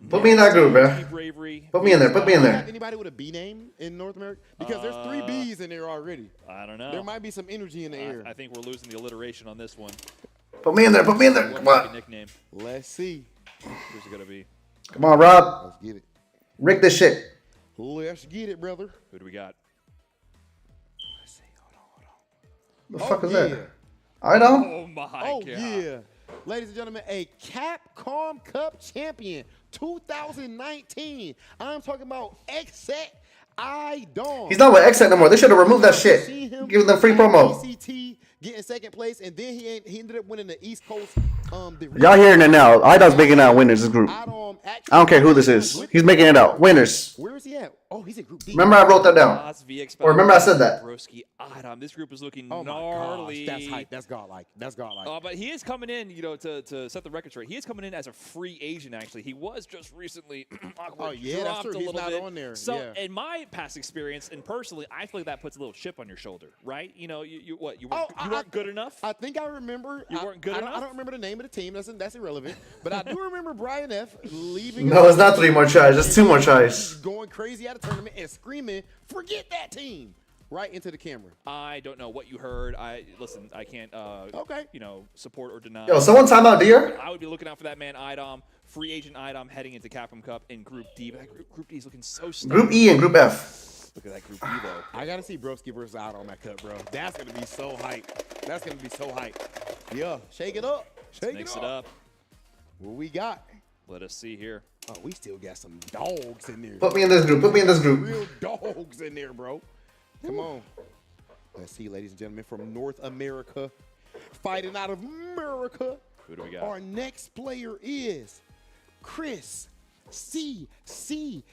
Put me in that group, bro. Bravery. Put me in there. Put me in there. Anybody with a B name in North America? Because there's 3 B's in there already. I don't know. There might be some energy in the air. I think we're losing the alliteration on this one. Put me in there. Put me in there. Come on. Nickname. Let's see. Who's it gonna be? Come on, Rob. Let's get it. Rick this shit. Let's get it, brother. Who do we got? Let's see. Hold on. The fuck is that? I know. Oh my god. Oh yeah. Ladies and gentlemen, a Capcom Cup champion 2019. I'm talking about Exet Idom. He's not with Exet no more. They should have removed that shit. Give them free promo. ECT getting second place, and then he ended up winning the East Coast. Y'all hearing it now. Idom's making out winners this group. I don't care who this is. He's making it out. Winners. Where is he at? Oh, he's in Group D. Remember I wrote that down. Or remember I said that. This group is looking gnarly. gnarly. That's hype. That's godlike. That's godlike. But he is coming in, you know, to set the record straight. He is coming in as a free agent, actually. He was just recently dropped that's true. a He's little not bit. on there. So, yeah. in my past experience, and personally, I feel like that puts a little chip on your shoulder, right? You know, you weren't good enough? I think I remember. You weren't good enough? I don't remember the name of the team. That's irrelevant. But I do remember Brian F. leaving. No, it's not 3 more tries. It's 2 more tries. Going crazy at a tournament and screaming, "Forget that team!" right into the camera. I don't know what you heard. I can't. Support or deny. Yo, someone time out, dear. I would be looking out for that man, Idom, free agent Idom, heading into Capcom Cup in Group D. But that Group D is looking so stuck. Group E and Group F. Look at that Group E though. I gotta see Broski versus Idom that cut, bro. That's gonna be so hype. That's gonna be so hype. Yeah, shake it up. Mix it up. What we got? Let us see here. Oh, we still got some dogs in there. Put me in this group. Put me in this group. Real dogs in there, bro. Come on. Let's see, ladies and gentlemen, from North America, fighting out of America. Who do we got? Our next player is Chris CCH.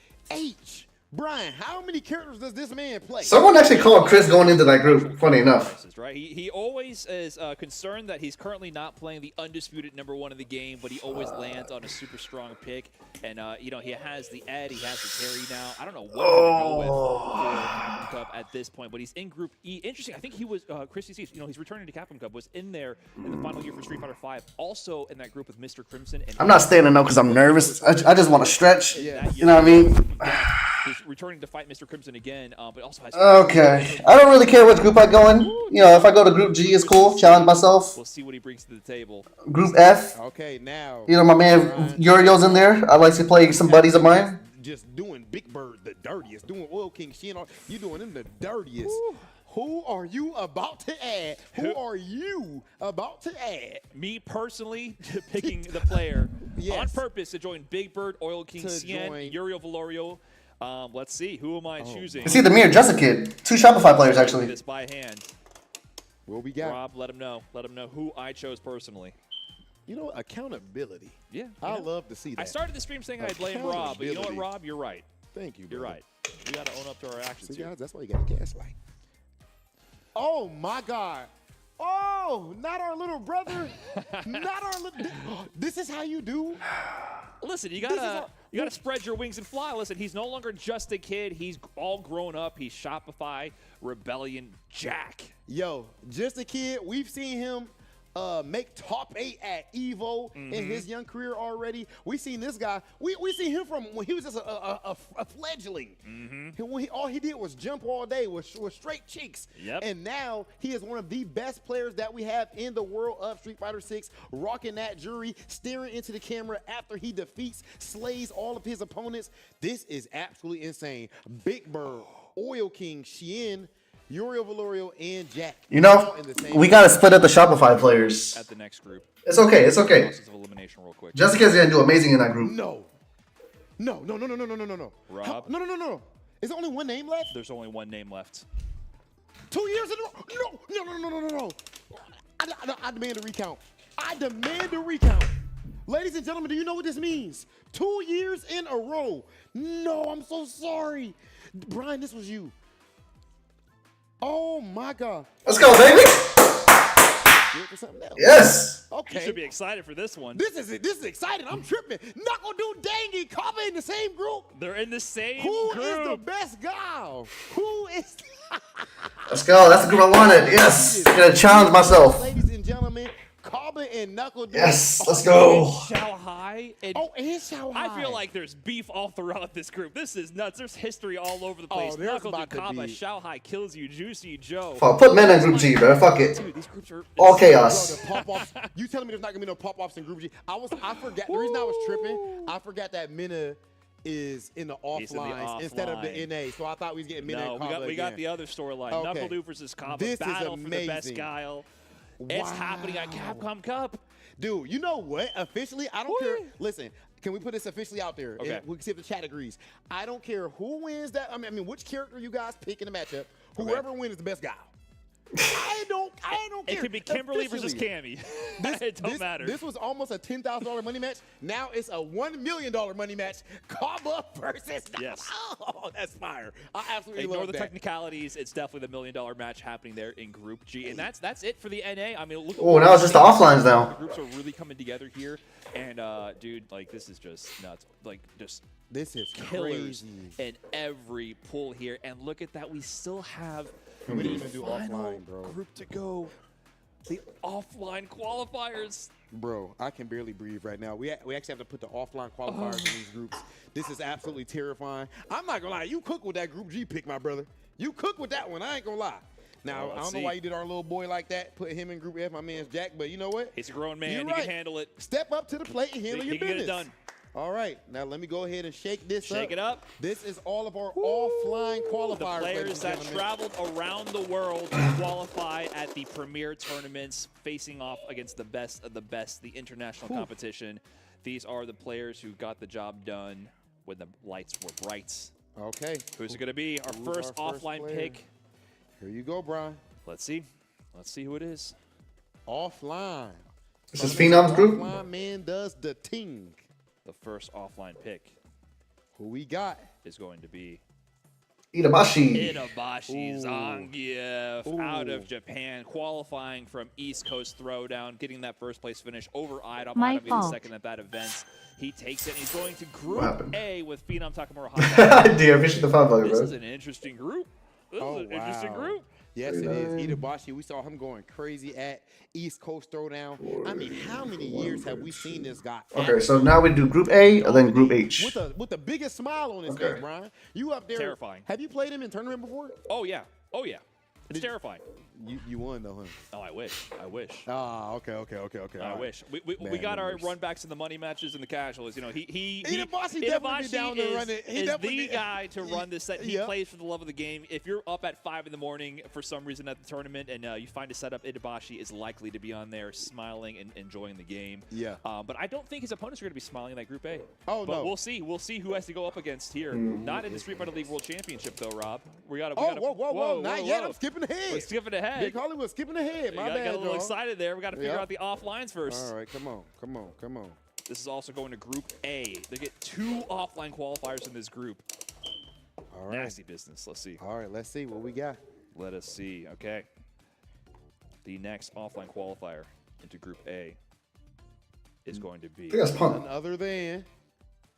Brian, how many characters does this man play? Someone actually called Chris going into that group. Funny enough. Right? He always is concerned that he's currently not playing the undisputed #1 of the game, but he always lands on a super strong pick. And, he has the Ed, he has the Terry now. I don't know what he's going to go with for Capcom Cup at this point, but he's in Group E. Interesting. I think he was, Chris CC, he's returning to Capcom Cup, was in there in the final year for Street Fighter V, also in that group with Mr. Crimson. And I'm not standing up because I'm nervous. I just want to stretch. Yeah. You know what I mean? He's returning to fight Mr. Crimson again, but also has... Okay. I don't really care which group I go in. You know, if I go to Group G, it's cool. Challenge myself. We'll see what he brings to the table. Group F. Okay, now... You know, my man Yurio's in there. I like to play some buddies of mine. Just doing Big Bird the dirtiest. Doing Oil King Shin. You doing him the dirtiest. Woo. Who are you about to add? Who are you about to add? Me personally picking the player on purpose to join Big Bird, Oil King Sien, Uriel Valorio. Let's see. Who am I choosing? It's either me or Just a Kid. 2 Shopify players, actually. This by hand. What we got? Rob, let him know. Let him know who I chose personally. You know, accountability. Yeah. I love to see that. I started the stream saying I blame Rob, but you know what, Rob? You're right. Thank you, You're brother. right. We got to own up to our actions See, here. guys, that's why you got to gaslight. Oh, my God. Oh, not our little brother. Not our little... This is how you do? Listen, you gotta spread your wings and fly. Listen, he's no longer just a kid. He's all grown up. He's Shopify Rebellion Jack. Yo, just a kid. We've seen him make top 8 at Evo in his young career already. We seen this guy. We seen him from when he was just a fledgling. All he did was jump all day with straight cheeks. Yep. And now he is one of the best players that we have in the world of Street Fighter 6, rocking that jewelry, staring into the camera after he defeats, slays all of his opponents. This is absolutely insane. Big Bird, Oil King, Shien, Uriel Valorio, and Jack. You know, we got to split up the Shopify players. At the next group. It's okay. It's okay. Process of elimination real quick. Jessica's going to do amazing in that group. No. No. Rob? No. Is there only one name left? There's only one name left. 2 years in a row. No. I demand a recount. I demand a recount. Ladies and gentlemen, do you know what this means? 2 years in a row. No, I'm so sorry. Brian, this was you. Oh, my God. Let's go, baby. Do it for something else. Yes. Okay. You should be excited for this one. This is exciting. I'm tripping. NuckleDuDang and Kaba in the same group. They're in the same Who group. is the best guy? Who is... Let's go. That's the group I wanted. Yes. I'm going to challenge myself. Ladies and gentlemen, Kaba and NuckleDuDang. Yes. Let's go. Shanghai. And and Shanghai. I feel like there's beef all throughout this group. This is nuts. There's history all over the place. there's Knuckle about to Kaba, be. Shanghai kills you, Juicy Joe. Fuck, put men in Group G, bro. Fuck it. Dude, these groups are All Bro, chaos. the pop-offs. You telling me there's not gonna be no pop-offs in Group G? I forgot. The reason I was tripping, I forgot that Mina is in the offlines instead of the NA. So I thought we was getting Mina No, and Kaba we got again. the other storyline. Okay. NuckleDu versus Kaba. This is Battle for the best amazing. guile. It's happening at Capcom Cup. Dude, you know what? Officially, I don't care. Listen, can we put this officially out there? Okay. And we can see if the chat agrees. I don't care who wins that. I mean, which character you guys pick in the matchup. Whoever wins is the best guy. I don't care. It could be Kimberly versus Officially. Cammy. It don't matter. This was almost a $10,000 money match. Now it's a $1 million money match. Kaba versus. Yes. Oh, that's fire. I absolutely Ignore love the that. technicalities. It's definitely the $1 million match happening there in Group G, and that's it for the NA. I mean, look. Oh, now it's just the offlines now. The groups are really coming together here, and dude, like this is just nuts. Like just This is killers crazy. in every pool here, and look at that. We still have We didn't the even do final offline, bro. group to go. The offline qualifiers. Bro, I can barely breathe right now. We actually have to put the offline qualifiers in these groups. This is absolutely terrifying. I'm not gonna lie, you cook with that Group G pick, my brother. You cook with that one. I ain't gonna lie. Now, Well, I don't know why you did our little boy like that, put him in Group F, my man's Jack, but you know what? He's a grown man. You're He right. can handle it. Step up to the plate and handle He your can get business. it done. All right, now let me go ahead and shake this up. Shake it up. This is all of our offline The qualifiers, ladies players and that gentlemen. traveled around the world to qualify at the premier tournaments, facing off against the best of the best, the international competition. These are the players who got the job done when the lights were bright. Okay. Who's it going to be? Our Who's first our first offline player? pick. Here you go, Brian. Let's see. Let's see who it is. Offline. This is Phenom's group. Offline man does the ting. The first offline pick Who we got? is going to be Itabashi. Inabashi Ooh. Zangief out Ooh. of Japan, qualifying from East Coast Throwdown, getting that first place finish over Idom. My Idom getting fault. second at that event. He takes it, and he's going to What Group happened? A with Phenom Takamura Hot. Dear, appreciate the 5 bucks, This bro. is an interesting group. This is an interesting wow. group. Yes, it is. Itabashi, we saw him going crazy at East Coast Throwdown. I mean, how many years have we seen this guy? Okay, so now we do Group A and then Group H. With the biggest smile on his Okay. face, Brian. You up there. Terrifying. Have you played him in tournament before? Oh, yeah. Oh, yeah. It's terrifying. You won, though, huh? Oh, I wish. I wish. Ah, okay. I all right. wish. We Bad got our memories. run backs in the money matches and the casuals. You know, Itabashi definitely be down to run it. He is definitely the be- guy to run this set. He Yep. plays for the love of the game. If you're up at 5 in the morning for some reason at the tournament and you find a setup, Itabashi is likely to be on there smiling and enjoying the game. Yeah. But I don't think his opponents are going to be smiling in that Group A. Oh, but no. We'll see. We'll see who has to go up against here. Not in the Street Fighter League World Championship, though, Rob. We got to. Whoa. Not yet. whoa. I'm skipping ahead. We're skipping ahead. ahead. Big Holly was skipping ahead. My bad, got a little dog. excited there. We got to figure out the offlines first. All right, come on, come on, come on. This is also going to Group A. They get 2 offline qualifiers in this group. All right. Nasty business. Let's see. All right, let's see what we got. Let us see. Okay. The next offline qualifier into Group A is going to be I think that's Punk. None other than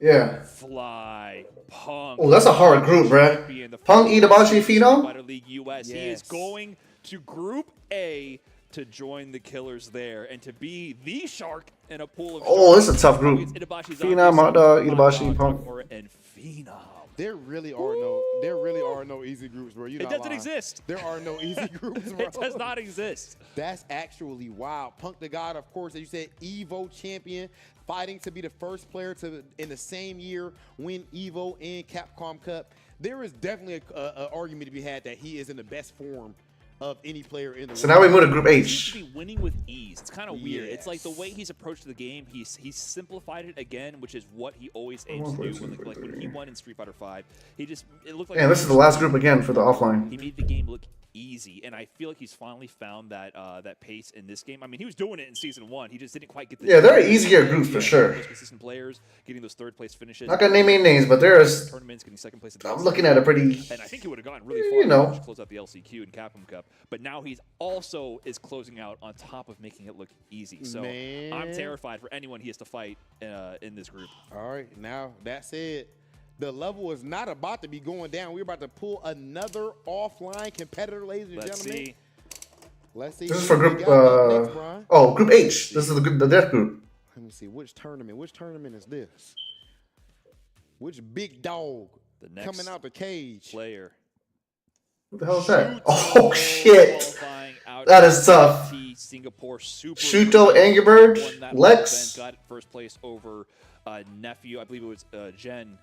Yeah. Fly Punk. Oh, that's a hard group, bruh. Punk, Itabashi, Phenom. Fighter League US. He is going to Group A to join the Killers there and to be the shark in a pool of Oh, this is a tough group. Itabashi's Phenom, Hot Dog, Itabashi, Punk. And Phenom. there really are no easy groups, bro. It doesn't exist. There are no easy groups, bro. It does not exist. That's actually wild. Punk the God, of course, as you said, Evo champion, fighting to be the first player to, in the same year, win Evo and Capcom Cup. There is definitely an argument to be had that he is in the best form of any player in the world. So now we move to Group He seems to H. be winning with ease. It's kind of weird. Yes. It's like the way he's approached the game. He's simplified it again, which is what he always aims to do. Like when he won in Street Fighter V, it looked like. Yeah, this is the last group again for the offline. He made the game look easy, and I feel like he's finally found that that pace in this game. I mean, he was doing it in Season 1. He just didn't quite get the. Yeah, they're easier groups for sure. Those consistent players getting those third-place finishes. Not gonna name any names, but there's. Tournaments, getting second place. At the I'm LCQ. looking at a pretty. And I think he would have gotten really far. You know. To close out the LCQ and Capcom Cup. But now he's also is closing out on top of making it look easy. So I'm terrified for anyone he has to fight in this group. All right, now that said, the level is not about to be going down. We're about to pull another offline competitor, ladies and Let's gentlemen. see. Let's see. This is for who we Group. got up next, Brian. Oh, Group H. This is the death group. Let me see. Which tournament? Which tournament is this? Which big dog The next coming out the cage? player. What the hell is that? Oh shit! Qualifying out That is tough. Singapore Super. Shuto, Angry Bird, Won that Lex. event, got first place over Nephew. I believe it was Jen.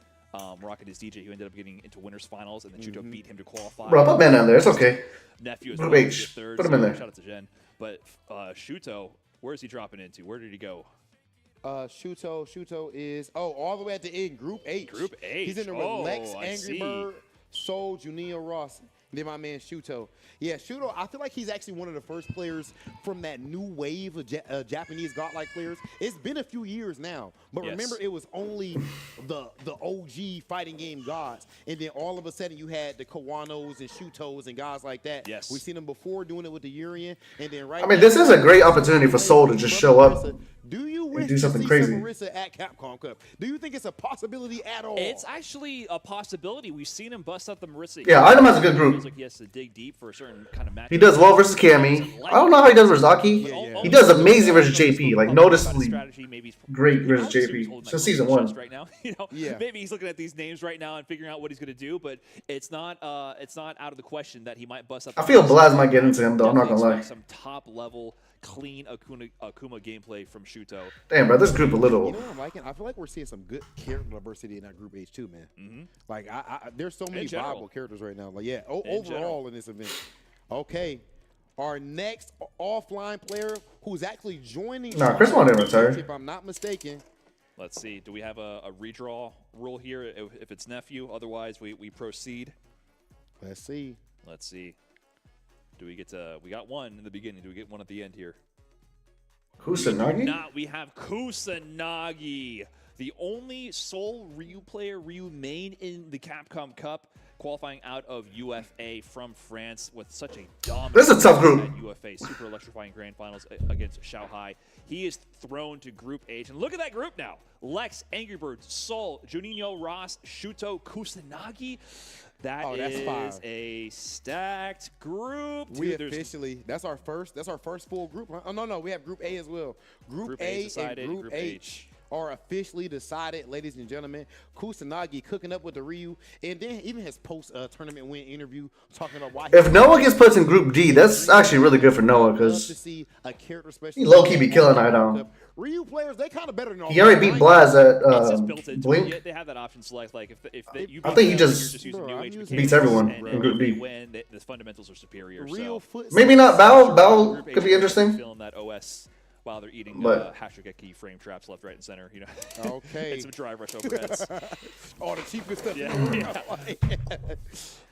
Rocket his DJ, who ended up getting into winners finals, and then Shuto beat him to qualify. Bro, put man on there. It's okay. Nephew is Group well, H. third. Put him in there. Shout out to Jen. But Shuto, where is he dropping into? Where did he go? Shuto is all the way at the end. Group H. Group H. He's in there with Lex, I Angry see. Bird, Soul, Juninho Ross, and then my man Shuto. Yeah, Shuto. I feel like he's actually one of the first players from that new wave of Japanese godlike players. It's been a few years now, but Yes. remember, it was only the OG fighting game gods, and then all of a sudden you had the Kawanos and Shutos and guys like that. Yes. We've seen them before doing it with the Urian, and then right. I mean, now- this is a great opportunity for Soul to just show up. Do you wish do to something see crazy. some Marissa at Capcom Cup? Do you think it's a possibility at all? It's actually a possibility. We've seen him bust out the Marissa. Yeah, Item has a good group. Feels like he has to dig deep for a certain kind of match. He does well versus Cammy. I don't know how he does versus Aki. Yeah. He does amazing versus JP, like noticeably Strategy, maybe he's great versus honestly, he's JP. holding that Since season close to 1. chest right now. You know, Yeah. maybe he's looking at these names right now and figuring out what he's going to do. But it's not out of the question that he might bust up. I feel Blaz might get into him though. I'm not gonna Definitely lie. expect some top level, clean Akuma gameplay from Shuto. Damn, bro, this group a You little. know what I'm liking? I feel like we're seeing some good character diversity in that Group H too, man. Mm-hmm. Like there's so many general. viable characters right now. Like overall general. in this event. Okay, our next offline player who's actually joining. Nah, Chris Paul didn't retire. If I'm not mistaken. Let's see. Do we have a redraw rule here? If it's Nephew, otherwise we proceed. Let's see. Let's see. Do we get to? We got one in the beginning. Do we get one at the end here? Kusanagi? Not. We have Kusanagi, the only sole Ryu player, Ryu main in the Capcom Cup, qualifying out of UFA from France with such a dominant. This is a tough group. At UFA, super electrifying grand finals against Shanghai. He is thrown to Group H, and look at that group now: Lex, Angry Bird, Soul, Juninho Ross, Shuto, Kusanagi. That's fire. a stacked group. We Dude, there's officially that's our first full group. Huh? Oh no, we have Group A as well. Group A decided, and Group H H are officially decided, ladies and gentlemen. Kusanagi cooking up with the Ryu, and then even his post tournament win interview talking about why. If Noah gets put in Group D, that's actually really good for Noah love to because see a character he low-key be killing Item. Ryu players, they kind of better than all. he already beat Blaz It's just at built into Blink. it. They have that option select. Like if you I think he beat them, just you're using Bro, new I'm age using- beats mechanics, everyone and in Group if they D. win, the fundamentals are superior. Real So. foot. Maybe not Bao. Bao Group could be H interesting. Feeling that OS while they're eating But- Hashigeki frame traps left, right, and center. You know. Okay. and some drive rush overheads. All the cheapest stuff. Yeah. in the world.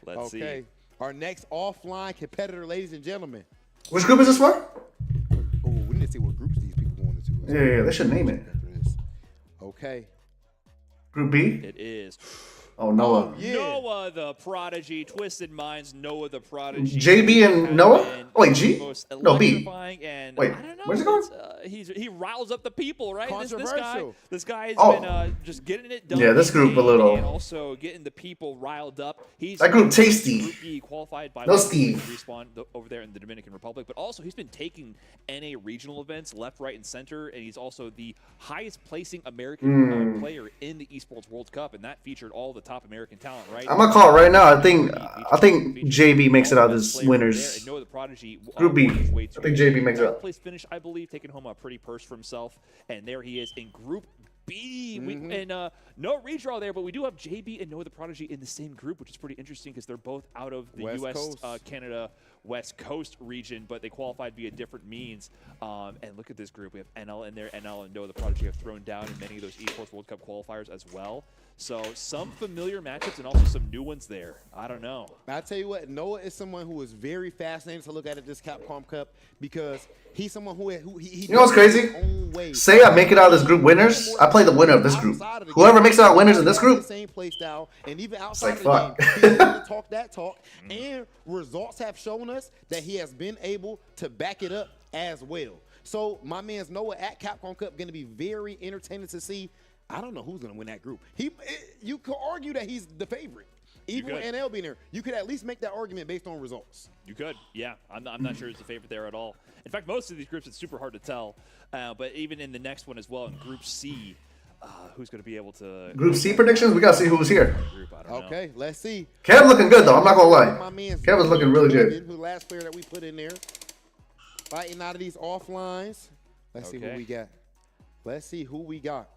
Let's see. Okay. our next offline competitor, ladies and gentlemen. Which group is this for? Oh, we need to see what groups these people going into. Yeah, they should name it. Okay. Group B? It is. Oh, Noah. Yeah. Noah the Prodigy, Twisted Minds, Noah the Prodigy. JB and Noah? Oh, wait, G? No, B. And wait, I don't know, where's it going? He riles up the people, right? This guy has Oh. been just getting it done. Yeah, this group a little. And also getting the people riled up. That group tasty. Group B qualified by No Steve. Respawn over there in the Dominican Republic, but also he's been taking NA regional events left, right, and center, and he's also the highest placing American player in the Esports World Cup, and that featured all the top American talent. Right? I'm gonna call it right now. I think JB makes it out as winners. Group B. I think JB makes it out. Place finish, I believe, taking home a pretty purse for himself, and there he is in Group B. No redraw there, but we do have JB and Noah the Prodigy in the same group, which is pretty interesting because they're both out of the U.S. Canada West Coast region, but they qualified via different means. And look at this group. We have NL in there. NL and Noah the Prodigy have thrown down in many of those Esports World Cup qualifiers as well. So some familiar matchups and also some new ones there. I don't know. I tell you what, Noah is someone who is very fascinating to look at this Capcom Cup because he's someone who he you know what's crazy? Say I make it out of this group winners, I play the winner of this group. Whoever makes it out winners in this group, same play style, and even outside it's like, of the game, he's able to talk that talk, and results have shown us that he has been able to back it up as well. So my man's Noah at Capcom Cup going to be very entertaining to see. I don't know who's going to win that group. You could argue that he's the favorite. Even with NL being there, you could at least make that argument based on results. You could, yeah. I'm not sure it's the favorite there at all. In fact, most of these groups, it's super hard to tell. But even in the next one as well, in Group C, who's going to be able to... Group C predictions? We got to see who's here. Okay, let's see. Kev looking good, though. I'm not going to lie. My man's Kev is looking really good. Who the last player that we put in there. Fighting out of these offlines. Let's see who we got. Let's see who we got.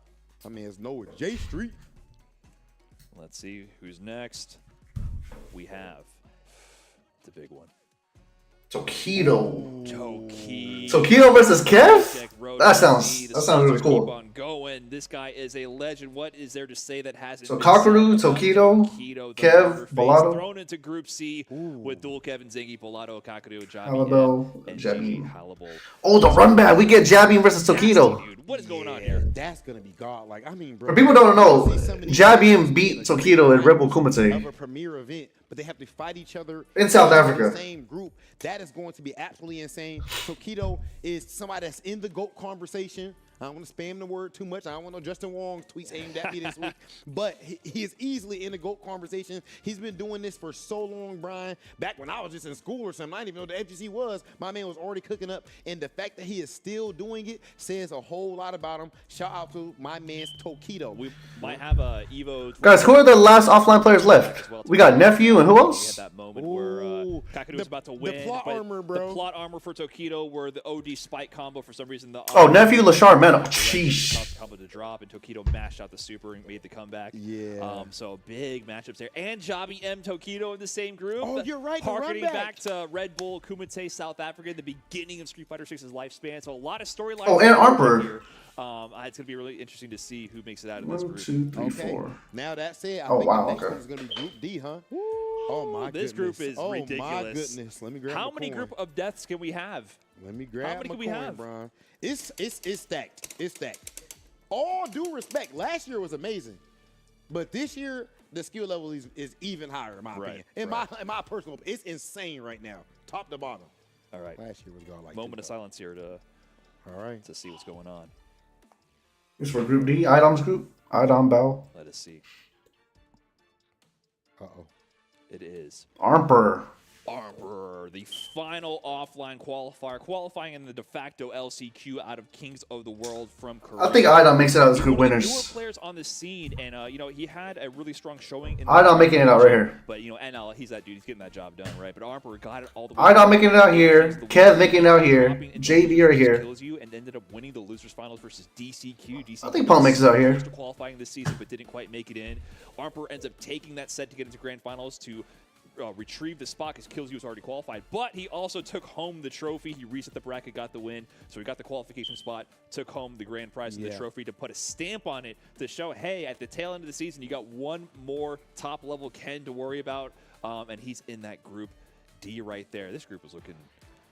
My man's Noah J Street. Let's see who's next. We have the big one. Tokido. Tokido. Tokido versus Kev? That sounds really cool. Keep on going. This guy is a legend. What is there to say that hasn't So Kakaru, Tokido, Kev, Bolado. Thrown into Group C with dual Kevin Zingy, Bolado, Kakaru, Halibel, and Jabby. Oh, the run back. We get Jabby versus Tokido. What is going on here? That's going to be god. Like, I mean, bro. For people don't know, Jabby beat Tokido at Rebel Kumite. Of a premier event, but they have to fight each other in South Africa. The same group. That is going to be absolutely insane. Tokido is somebody that's in the GOAT conversation. I don't want to spam the word too much. I don't want no Justin Wong's tweets aimed at me this week. But he is easily in the GOAT conversation. He's been doing this for so long, Brian. Back when I was just in school or something, I didn't even know what the FGC was. My man was already cooking up. And the fact that he is still doing it says a whole lot about him. Shout out to my man's Tokido. We might have a Evo. Guys, who are the last offline players left? We got Nephew and who else? We had that moment where Kakaru was about to win. The plot armor, bro. The plot armor for Tokido were the OD spike combo for some reason. Nephew, Lashar, Meno. Sheesh. Combo to drop, and Tokido mashed out the super and made the comeback. Yeah. So big matchups there. And Jabby M Tokido in the same group. Oh, you're right. Harkening back to Red Bull Kumite, South Africa, in the beginning of Street Fighter 6's lifespan. So a lot of storylines. Oh, and Arper. It's going to be really interesting to see who makes it out of this group. 1, 2, 3, 4. Now that said, I think the next one is going to be Group D, huh? Oh, my goodness. This group is ridiculous. Oh, my goodness. Let me grab How many group of deaths can we have? Let me grab How many can we have? Brian. It's stacked. It's stacked. All due respect, last year was amazing, but this year the skill level is even higher in my opinion. In my personal, it's insane right now, top to bottom. All right. Last year was gone like moment of silence here to to see what's going on. This for Group D, Idom's group, Idom Bell. Let us see. It is Arper, the final offline qualifier, qualifying in the de facto LCQ out of Kings of the World from Korea. I think Idom makes it out as group winners. Newer players on the scene, and he had a really strong showing. Idom making it out right here. But NL, he's that dude. He's getting that job done, right? But Arper got it all the way. Idom making it out here. Kev making it out here. JB right here. Kills you and ended up winning the losers finals versus DCQ. I think Paul makes it out here. Qualifying this season, but didn't quite make it in. Arper ends up taking that set to get into grand finals to retrieve the spot because Kills You was already qualified, but he also took home the trophy. He reset the bracket, got the win, so he got the qualification spot, took home the grand prize of the trophy to put a stamp on it to show, hey, at the tail end of the season, you got one more top-level Ken to worry about. and he's in that group D right there. This group is looking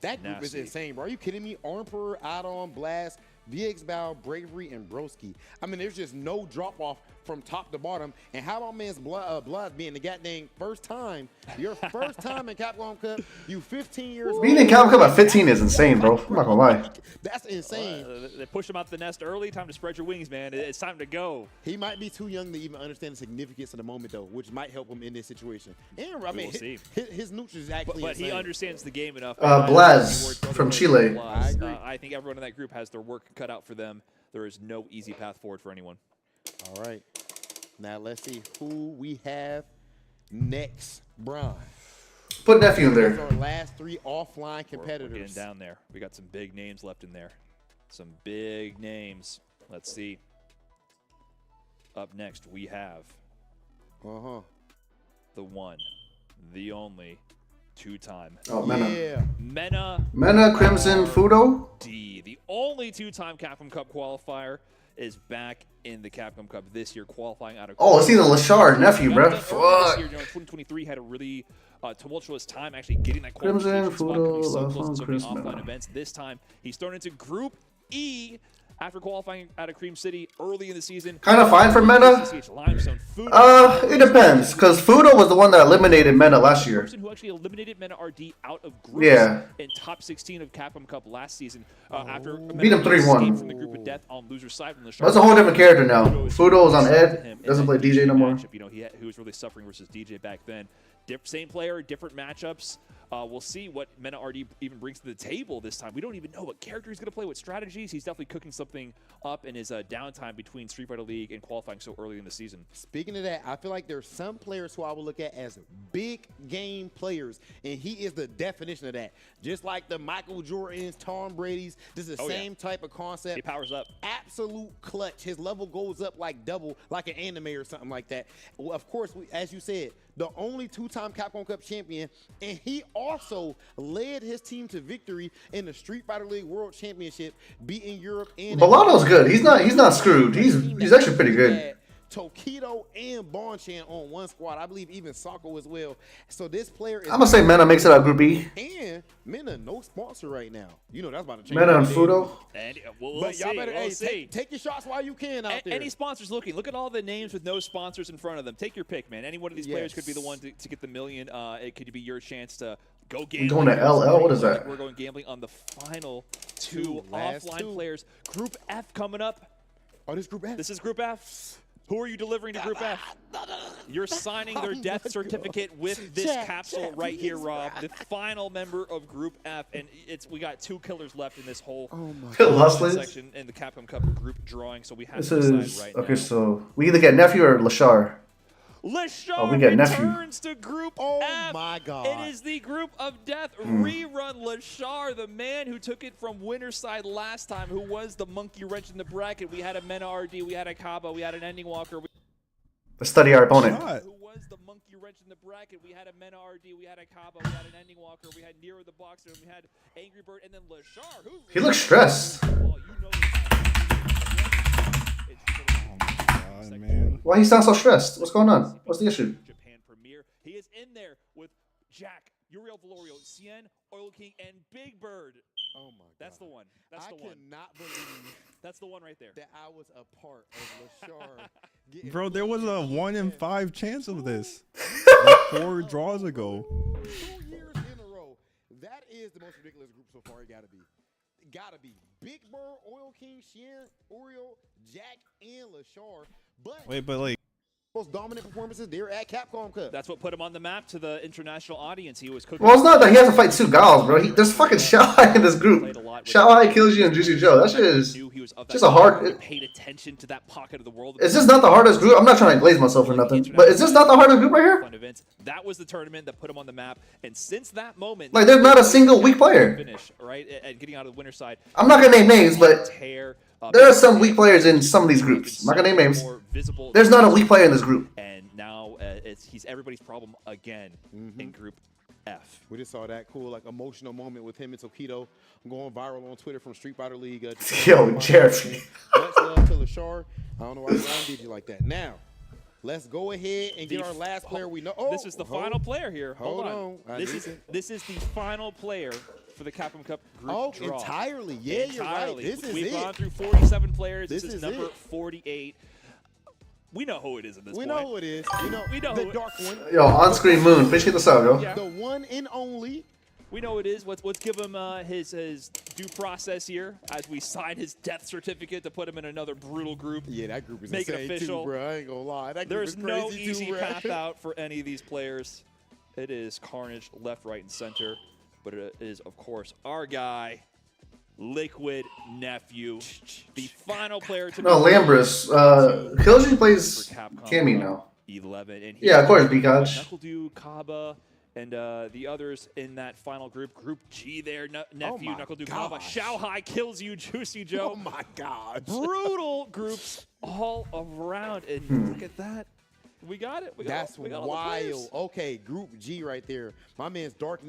That group is nasty. insane, bro. Are you kidding me? Emperor, Adon, Blast, VX Bow, Bravery, and Broski. I mean, there's just no drop-off from top to bottom. And how about man's Blood being the goddamn first time, your first time in Capcom Cup, you 15 years old. Being in Capcom Cup at 15 is insane, bro. I'm not gonna lie. That's insane. They push him out the nest early. Time to spread your wings, man. It's time to go. He might be too young to even understand the significance of the moment, though, which might help him in this situation. And I mean, will see. his neutral is actually But he insane. understands the game enough. Blaz from Chile. I agree. I think everyone in that group has their work cut out for them. There is no easy path forward for anyone. All right. Now let's see who we have next. Brian. Put nephew in Those there. are our last three offline We're competitors. getting down there. We got some big names left in there. Some big names. Let's see. Up next, we have the one, the only, two-time Oh, Mena. Yeah. Mena, Crimson, Fudo. D. The only two-time Capcom Cup qualifier is back in the Capcom Cup this year, qualifying out of. Oh, let's see the Lashard nephew, bro. This Fuck. year, 2023 had a really tumultuous time actually getting that Crimson, qualification spot. 'Cause he's so Fudo, close to so many Chris Mena. offline events. This time, he's thrown into Group E after qualifying out of Cream City early in the season. Kinda fine for Mena. Limestone, Fudo, It depends, because Fudo was the one that eliminated Mena last year. person who actually eliminated Mena RD out of groups Yeah. in top 16 of Capcom Cup last season after Beat him 3-1. escaped from the group of death on loser's side from the That's a whole different character now. Fudo is on Ed, doesn't play DJ no more. You know, he was really suffering versus DJ back then. Same player, different matchups. We'll see what Mena RD even brings to the table this time. We don't even know what character he's going to play, what strategies. He's definitely cooking something up in his downtime between Street Fighter League and qualifying so early in the season. Speaking of that, I feel like there's some players who I would look at as big game players, and he is the definition of that. Just like the Michael Jordans, Tom Brady's, this is the same type of concept. He powers up. Absolute clutch. His level goes up like double, like an anime or something like that. Well, of course, as you said, the only two-time Capcom Cup champion, and he also led his team to victory in the Street Fighter League World Championship, beating Europe and Balato's good. He's not screwed. He's actually pretty good. Tokido and Bonchan on one squad. I believe even Sako as well. So this player is I'm gonna say Mena makes it out of Group E. and Mena no sponsor right now. You know that's about to change. Mena and Fudo. And we'll But see. y'all better We'll see. take your shots while you can out there. Any sponsors looking? Look at all the names with no sponsors in front of them. Take your pick, man. Any one of these players could be the one to get the million. It could be your chance to go gambling. Going to LL? What is that? We're going gambling on the final two last offline two. players. Group F coming up. Oh, this group F. This is Group F. Who are you delivering to Group F? You're signing their death certificate with this capsule right here, Rob. The final member of Group F, and we got two killers left in this whole section in the Capcom Cup group drawing. So we have This to decide is right okay. now. So we either get nephew or Lashar. Lashar we get nephew. returns to Group F. Oh my God. It is the Group of Death rerun. Lashar, the man who took it from winner's side last time, who was the monkey wrench in the bracket. We had a Mena RD, we had a Kaba, we had an Ending Walker. Let's study our opponent. Who was the monkey wrench in the bracket? We had a Mena RD, we had a Kaba, we had an Ending Walker, we had Nero the Boxer, and we had Angry Bird, and then Lashar. He looks stressed. Well, you know Man. Why he sounds so stressed? What's going on? What's the issue? Japan premiere. He is in there with Jack, Uriel Valorio, Cien, Oil King, and Big Bird. Oh my God. That's the one. That's the one. cannot believe That's the one right there. that I was a part of Lashar. getting Bro, there was a flipped 1 in and 5 chance of this. Like 4 draws ago. 2 years in a row. That is the most ridiculous group so far. It gotta be. Big Bird, Oil King, Shen, Uriel, Jack, and Lashar. But Wait, but like, most dominant performances there at Capcom Cup. That's what put him on the map to the international audience. He was cooking. Well, it's not that he has to fight two Gals, bro. There's fucking Xiaohai in this group. Xiaohai kills you and Juicy Joe. That shit is just a hard. Paid attention to that pocket of the world. Is this not the hardest group? I'm not trying to glaze myself or nothing, but is this not the hardest group right here? Fun events. That was the tournament that put him on the map, and since that moment, Like, there's not a single weak player. Finish right and getting out of the winner's side. I'm not gonna name names, but Tear, there are some weak players in some of these groups. I'm not gonna name names. There's not a weak player in this group. And now he's everybody's problem again in Group F. We just saw that cool, like, emotional moment with him and Tokido going viral on Twitter from Street Fighter League. Yo, Jeremy. Much love to Lashar. I don't know why Ryan did you like that. Now, Let's go ahead and get our last player we know. Oh, this is the final player here. Hold on. This This is the final player for the Capcom Cup group draw. Entirely. Yeah, Entirely. you're right. This is We've it. gone through 47 players. This is number it. 48. We know who it is at this point. We know who it is. We know the who dark one. Yo, on-screen Moon. Appreciate the sub, yo. Yeah. The one and only. We know who it is. Let's give him his due process here as we sign his death certificate to put him in another brutal group. Yeah, that group is Make it insane official. too, bro. I ain't gonna lie. That group There's is no crazy easy too, bro. path out for any of these players. It is carnage left, right, and center. But it is, of course, our guy, Liquid Nephew, the final player to No, Lambris. Killji plays Cammy now. 11. And Yeah, of course, Bikaj. NuckleDuDang, Kaba, and the others in that final group. Group G there, Nephew, my NuckleDuDang, Kaba. Shao Hai kills you, Juicy Joe. Oh my God. Brutal groups all around. And look at that. We got it. That's we got wild. Okay, Group G right there. My man's Dark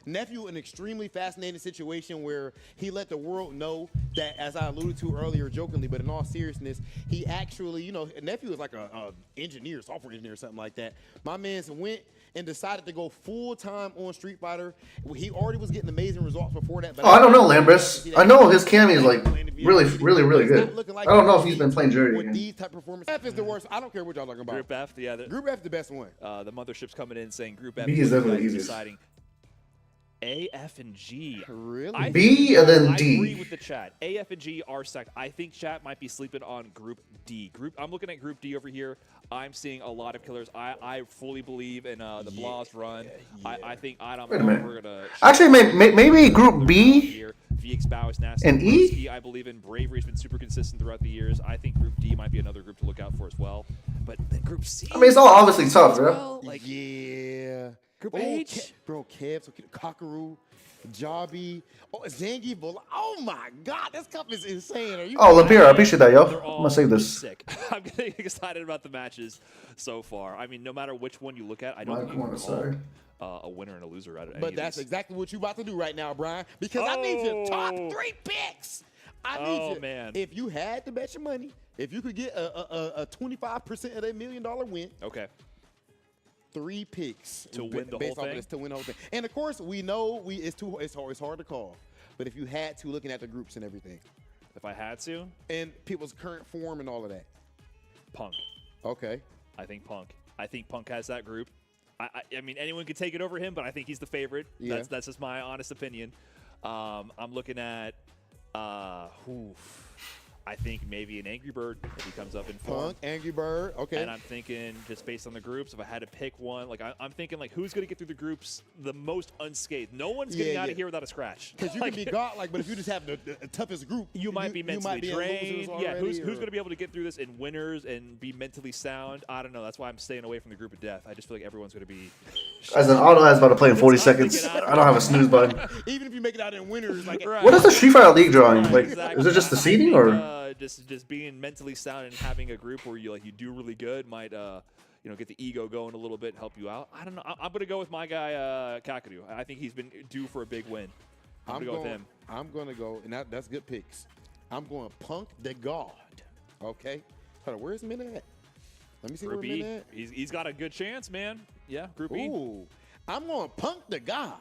Nephew, an extremely fascinating situation where he let the world know that, as I alluded to earlier jokingly, but in all seriousness, he actually, Nephew is like a engineer, software engineer or something like that. My man's went and decided to go full-time on Street Fighter. He already was getting amazing results before that. But I don't know, Lambris. I know his Cammy is like really good. I don't know if he's been playing Jury with again. these type of performances. F is the worst. I don't care what y'all talking about. Group F, yeah. Group F the best one. The mothership's coming in saying Group F B is definitely easiest. deciding A, F, and G. Really? B and then D. I agree with the chat. A, F, and G are stacked. I think chat might be sleeping on Group D. I'm looking at Group D over here. I'm seeing a lot of killers. I fully believe in the Blah's run. I think Adam Wait a minute. we're gonna Actually, maybe Group B here. VX Bow is nasty. and E? I believe in. Bravery's been super consistent throughout the years. I think Group D might be another group to look out for as well. But then Group C. I mean, it's all obviously tough, bro. well, like Yeah. Group H. Bro, Kev, Kakaru, Jobby, Zangief. Oh my God, this cup is insane. Are you? Oh, Lampira, I appreciate that, yo. They're I'm all gonna save this. sick. I'm getting excited about the matches so far. I mean, no matter which one you look at, I don't think you can Sorry. call a winner and a loser out of any But of that's these. exactly what you about to do right now, Brian. Because I need your top Oh. 3 picks. I need you. Man. If you had to bet your money, if you could get a 25% of that $1 million win, Okay. 3 picks To win the based whole off thing? of this, to win the whole thing. And of course, we know it's hard to call. But if you had to, looking at the groups and everything, If I had to, and people's current form and all of that. Punk. Okay. I think Punk. I think Punk has that group. I mean, anyone could take it over him, but I think he's the favorite. Yeah. That's just my honest opinion. I'm looking at, I think maybe an Angry Bird if he comes up in form. Punk, Angry Bird. Okay. And I'm thinking, just based on the groups, if I had to pick one, like I'm thinking, like who's going to get through the groups the most unscathed? No one's getting out of here without a scratch. Because you can be godlike, but if you just have the toughest group, you might be mentally in drained. losers Yeah, who's already, going to be able to get through this in winners and be mentally sound? I don't know. That's why I'm staying away from the group of death. I just feel like everyone's going to be. As an auto is about to play in 40 I'm seconds, thinking I don't have a snooze button. Even if you make it out in winners, like Right. What is the Street Fighter League drawing? Right, Like, exactly. is it just the I seeding think, or? Just being mentally sound and having a group where you do really good might get the ego going a little bit and help you out. I don't know. I'm gonna go with my guy Kakadu. I think he's been due for a big win. I'm gonna go with him. I'm gonna go, and that's good picks. I'm going Punk the God. Okay. Hold on, where's Min at? Let me see Group where E. Min at. He's got a good chance, man. Yeah, Group E. Ooh, I'm going Punk the God.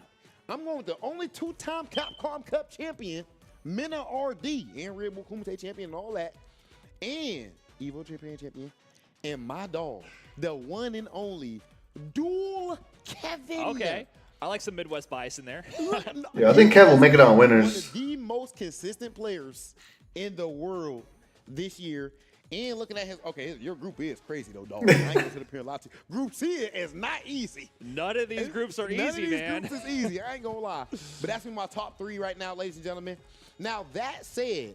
I'm going with the only 2-time Capcom Cup champion, Mina RD, and Red Bull Kumite champion and all that, and Evo champion, and my dog, the one and only Dual Kevin. Okay. I like some Midwest bias in there. Yeah, I think Kev will make it on One winners. of the most consistent players in the world this year. And looking at his, your group is crazy though, dog. I ain't gonna sit up here and lie to you. Group C is not easy. None of these groups are None easy, of these man. groups is easy. I ain't gonna lie. But that's been my top 3 right now, ladies and gentlemen. Now that said,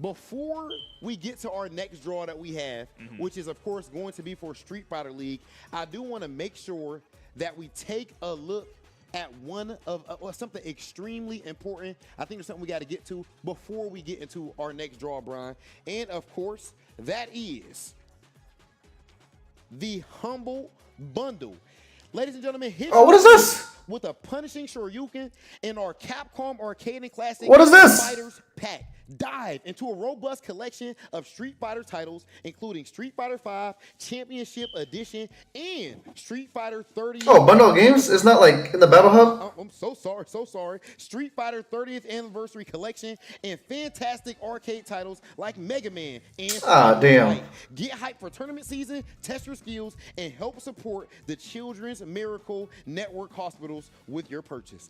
before we get to our next draw that we have, which is of course going to be for Street Fighter League, I do want to make sure that we take a look at one of something extremely important. I think there's something we got to get to before we get into our next draw, Brian. And of course, that is the Humble Bundle. Ladies and gentlemen, Oh, what is this? with a punishing Shoryuken in our Capcom Arcade and Classic What is this? Fighters pack. Dive into a robust collection of Street Fighter titles, including Street Fighter V Championship Edition and Street Fighter 30. Oh, bundle of games? It's not like in the Battle Hub? I'm so sorry. Street Fighter 30th Anniversary Collection and fantastic arcade titles like Mega Man and damn. Fight. Get hyped for tournament season, test your skills, and help support the Children's Miracle Network hospitals with your purchase.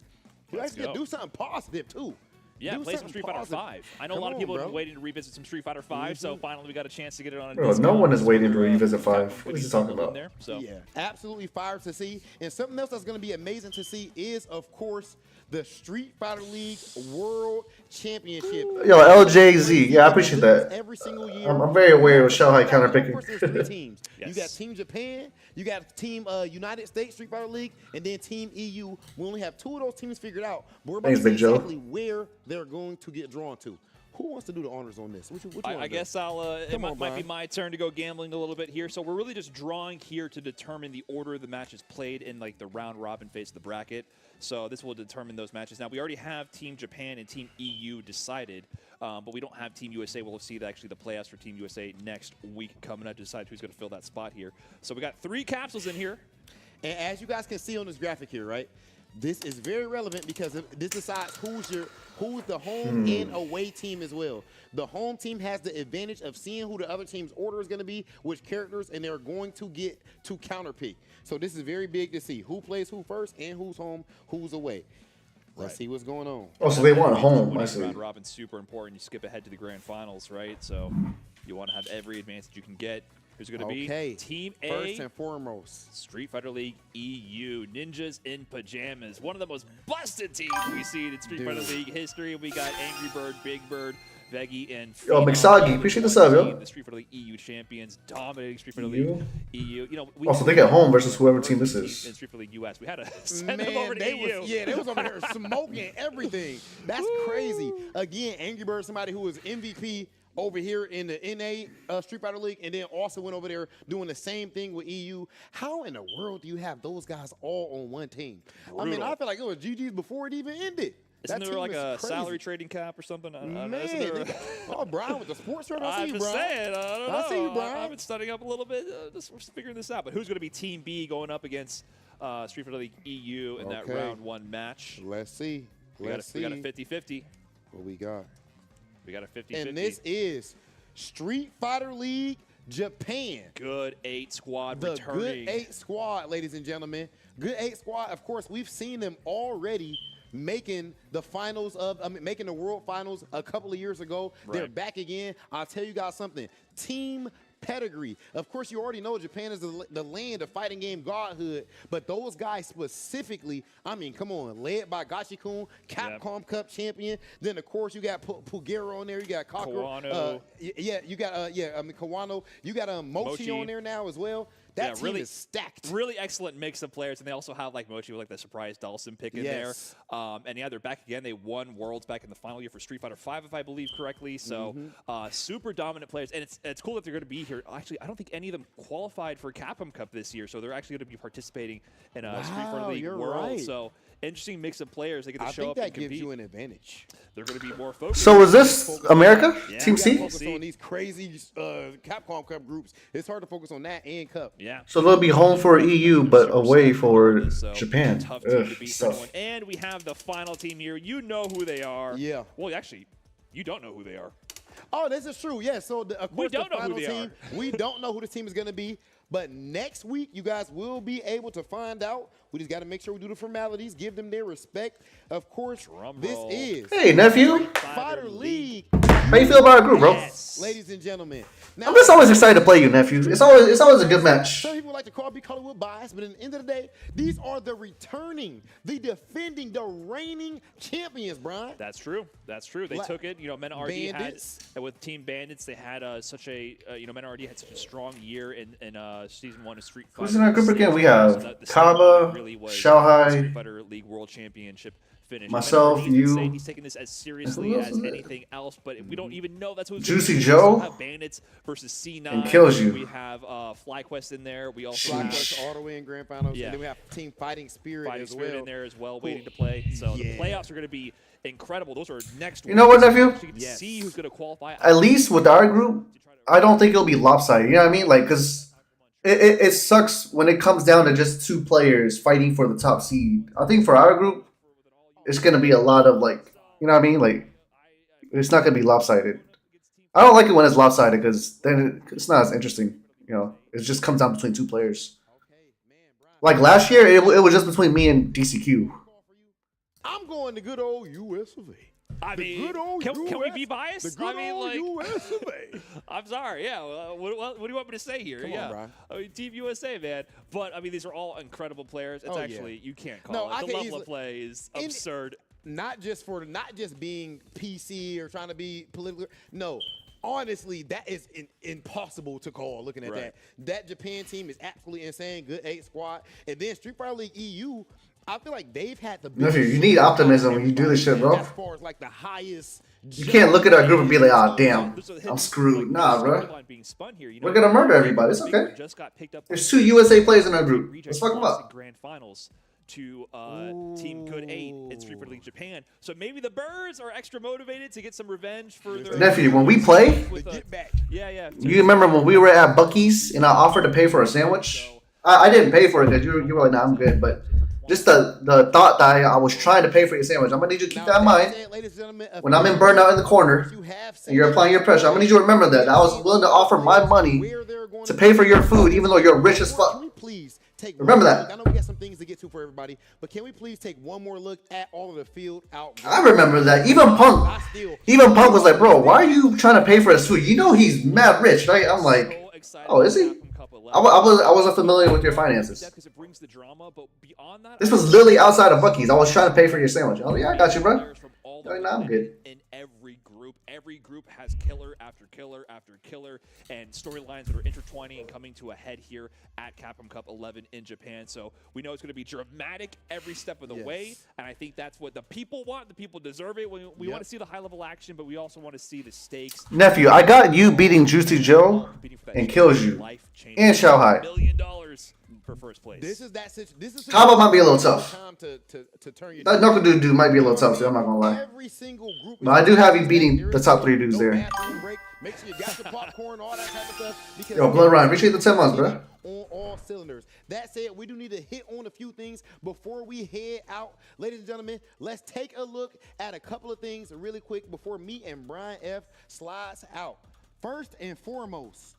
Let's go. Do something positive too. Yeah, play some Street Fighter 5. I know a lot of people have been waiting to revisit some Street Fighter 5, so finally we got a chance to get it on a Bro, disc. no one is waiting to revisit 5. What is he talking about? There, so. Yeah, absolutely fire to see. And something else that's going to be amazing to see is, of course, the Street Fighter League World Championship. Yo, LJZ. Yeah, I appreciate that. Every single year. I'm very aware of Shanghai counterpicking. Of course, there's 3 teams. Yes. You got Team Japan, you got Team United States Street Fighter League, and then Team EU. We only have 2 of those teams figured out. But we're about to see exactly where they're going to get drawn to. Who wants to do the honors on this? Which I guess it might be my turn to go gambling a little bit here. So we're really just drawing here to determine the order the matches played in like the round robin phase of the bracket. So this will determine those matches. Now we already have Team Japan and Team EU decided, but we don't have Team USA. We'll see actually the playoffs for Team USA next week coming up to decide who's going to fill that spot here. So we got 3 capsules in here. And as you guys can see on this graphic here, right? This is very relevant because this decides who's the home and away team as well. The home team has the advantage of seeing who the other team's order is going to be, which characters, and they're going to get to counterpick. So this is very big to see who plays who first and who's home, who's away. Let's see what's going on. Oh, so they want home. I see. Round robin's super important. You skip ahead to the grand finals, right? So you want to have every advantage you can get. Who's going to be? Team A. First and foremost. Street Fighter League EU. Ninjas in Pajamas. One of the most busted teams we've seen in Street Fighter League history. We got Angry Bird, Big Bird, Veggie, and Yo, Mixagi. Appreciate the sub, yo. The Street Fighter League EU champions dominating Street Fighter League EU. You know, also, they get home versus whoever team this is. In Street Fighter League US. We had to send them over to EU. They was over there smoking everything. That's crazy. Again, Angry Bird, somebody who was MVP over here in the NA Street Fighter League, and then also went over there doing the same thing with EU. How in the world do you have those guys all on one team? Brutal. I mean, I feel like it was GG's before it even ended. Isn't there like a salary trading cap or something? Oh, Brian with the sports shirt. I see you, Brian. Saying, I don't know. I see you, Brian. I've been studying up a little bit. Just figuring this out. But who's going to be Team B going up against Street Fighter League EU in that round 1 match? Let's see. We got a 50-50. What we got? We got a 50-50. And this is Street Fighter League Japan. Good 8 squad the returning. Good 8 squad, ladies and gentlemen. Good 8 squad. Of course, we've seen them already making the finals making the world finals a couple of years ago. Right. They're back again. I'll tell you guys something. Team pedigree. Of course, you already know Japan is the land of fighting game godhood, but those guys specifically, I mean, come on, led by Gachi-kun, Capcom Cup champion. Then, of course, you got Pugero on there. You got Kawano. You got Kawano. You got Mochi on there now as well. That team is stacked. Really excellent mix of players, and they also have like Mochi with like the surprise Dawson pick in there. And yeah, they're back again. They won Worlds back in the final year for Street Fighter V, if I believe correctly. So super dominant players, and it's cool that they're going to be here. Actually, I don't think any of them qualified for Capcom Cup this year, so they're actually going to be participating in Street Fighter League World. Right. So interesting mix of players. They get to show up and compete. I think that gives you an advantage. They're going to be more focused. So is this America? Yeah, Team C? Focus on these crazy Capcom Cup groups. It's hard to focus on that and Cup. Yeah. So they'll be home for EU, but away for Japan. Tough team to beat for anyone. And we have the final team here. You know who they are. Yeah. Well, actually, you don't know who they are. Oh, this is true. Yeah. So of course, we don't the know final who they team, we don't know who the team is going to be. But next week, you guys will be able to find out. We just got to make sure we do the formalities, give them their respect. Of course, this is Hey, nephew. Fighter League. How you feel about our group, bro? Yes. Ladies and gentlemen. Now, I'm just always excited to play you, nephew. It's always a good match. Some people like to be Hollywood biased, but at the end of the day, these are the defending, the reigning champions, Brian. That's true. That's true. They took it. You know, Men RD Bandits. had with Team Bandits. They had such a Men RD had such a strong year in season 1 of Street Fighter. Who's in our group again? We have Kaba, really was Shanghai. Street Fighter League World Championship finish. Myself, you. He's taking this as seriously as anything else, but we don't even know that's what Juicy Joe. We have Bandits versus C9. And kills you. We have FlyQuest in there. We also FlyQuest all the way in grand finals. Yeah. And then we have Team Fighting Spirit as well. in there as well, waiting to play. So the playoffs are going to be incredible. Those are next. You know what, nephew? Yes. See who's going to qualify. At least with our group, I don't think it'll be lopsided. You know what I mean? Like, because it sucks when it comes down to just 2 players fighting for the top seed. I think for our group, it's going to be a lot of, like, you know what I mean? Like, it's not going to be lopsided. I don't like it when it's lopsided because then it's not as interesting. You know, it just comes down between 2 players. Like last year, it was just between me and DCQ. I'm going to good old US of A. I mean, can we be biased? The good old US of A. I'm sorry. Yeah. What do you want me to say here? Come on, Brian. I mean, Team USA, man. But I mean, these are all incredible players. It's actually you can't call it. The level of play is absurd. Not just being PC or trying to be political. No. Honestly, that is impossible to call looking at that. That Japan team is absolutely insane. Good 8 squad. And then Street Fighter League EU, I feel like they've had the best. You need optimism when you do this shit, bro. As far as like the highest. You can't look at our group and be like, oh, damn, I'm screwed. Nah, bro. We're going to murder everybody. It's okay. There's 2 USA players in our group. Let's fuck them up. Grand finals to Team Good 8 in Street Fighter League Japan. So maybe the Birds are extra motivated to get some revenge for their nephew. When we play, yeah. You remember when we were at Buc-ee's and I offered to pay for a sandwich? I didn't pay for it because you were like, nah, I'm good. But just the thought that I was trying to pay for your sandwich. I'm going to need you to keep that in mind. When I'm in burnout in the corner and you're applying your pressure, I'm going to need you to remember that. I was willing to offer my money to pay for your food even though you're rich as fuck. Remember that. I know we got some things to get to for everybody, but can we please take one more look at all of the field out? I remember that. Even Punk was like, bro, why are you trying to pay for his food? You know he's mad rich, right? I'm like, oh, is he? I wasn't familiar with your finances. This was literally outside of Buc-ee's. I was trying to pay for your sandwich. I was like, yeah, I got you, bro. Like, nah, I'm good. In every group has killer after killer after killer, and storylines that are intertwining and coming to a head here at Capcom Cup 11 in Japan. So we know it's going to be dramatic every step of the way, and I think that's what the people want. The people deserve it. We want to see the high-level action, but we also want to see the stakes. Nephew, I got you beating Juicy Joe and kills you, and Shanghai. $1 million for first place. This is Kaba might be a little tough. To turn your That NuckleDuDang might be a little tough, so I'm not gonna lie. every single group. But I do have you beating the top 3 dudes there. Make sure you got your popcorn, all that type of stuff. Yo, Blood Ryan, appreciate the 10 months, bro. On all cylinders. That said, we do need to hit on a few things before we head out. Ladies and gentlemen, let's take a look at a couple of things really quick before me and Brian F. slides out. First and foremost,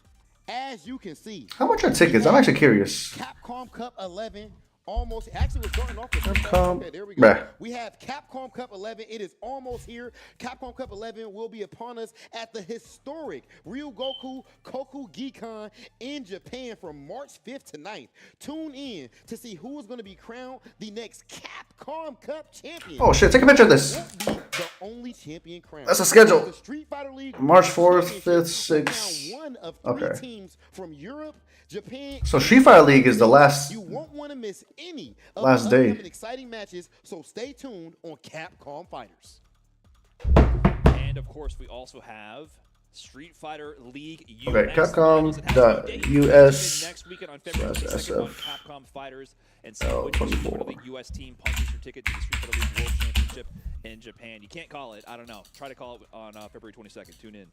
as you can see, How much are tickets? I'm actually curious. Capcom Cup 11 almost actually we're starting off with Capcom. Okay, there we go. Bruh. We have Capcom Cup 11. It is almost here. Capcom Cup 11 will be upon us at the historic Ryogoku Koku Gikan in Japan from March 5th to 9th. Tune in to see who is going to be crowned the next Capcom Cup champion. Oh shit, take a picture of this. Won't be the only champion crowned. That's a schedule. The Street Fighter League March 4th, 5th, Championship 6th. will crown one of 3 teams from Europe, Japan. So Street Fighter League is the last. You won't want to miss any of Last the day. upcoming exciting matches, so stay tuned on Capcom Fighters. And of course, we also have Street Fighter League US. Okay, Capcom.US next weekend on February 22nd on Capcom Fighters, and see which 24. Street Fighter League US team punches your ticket to the Street Fighter League World Championship in Japan. You can't call it. I don't know. Try to call it on February 22nd. Tune in.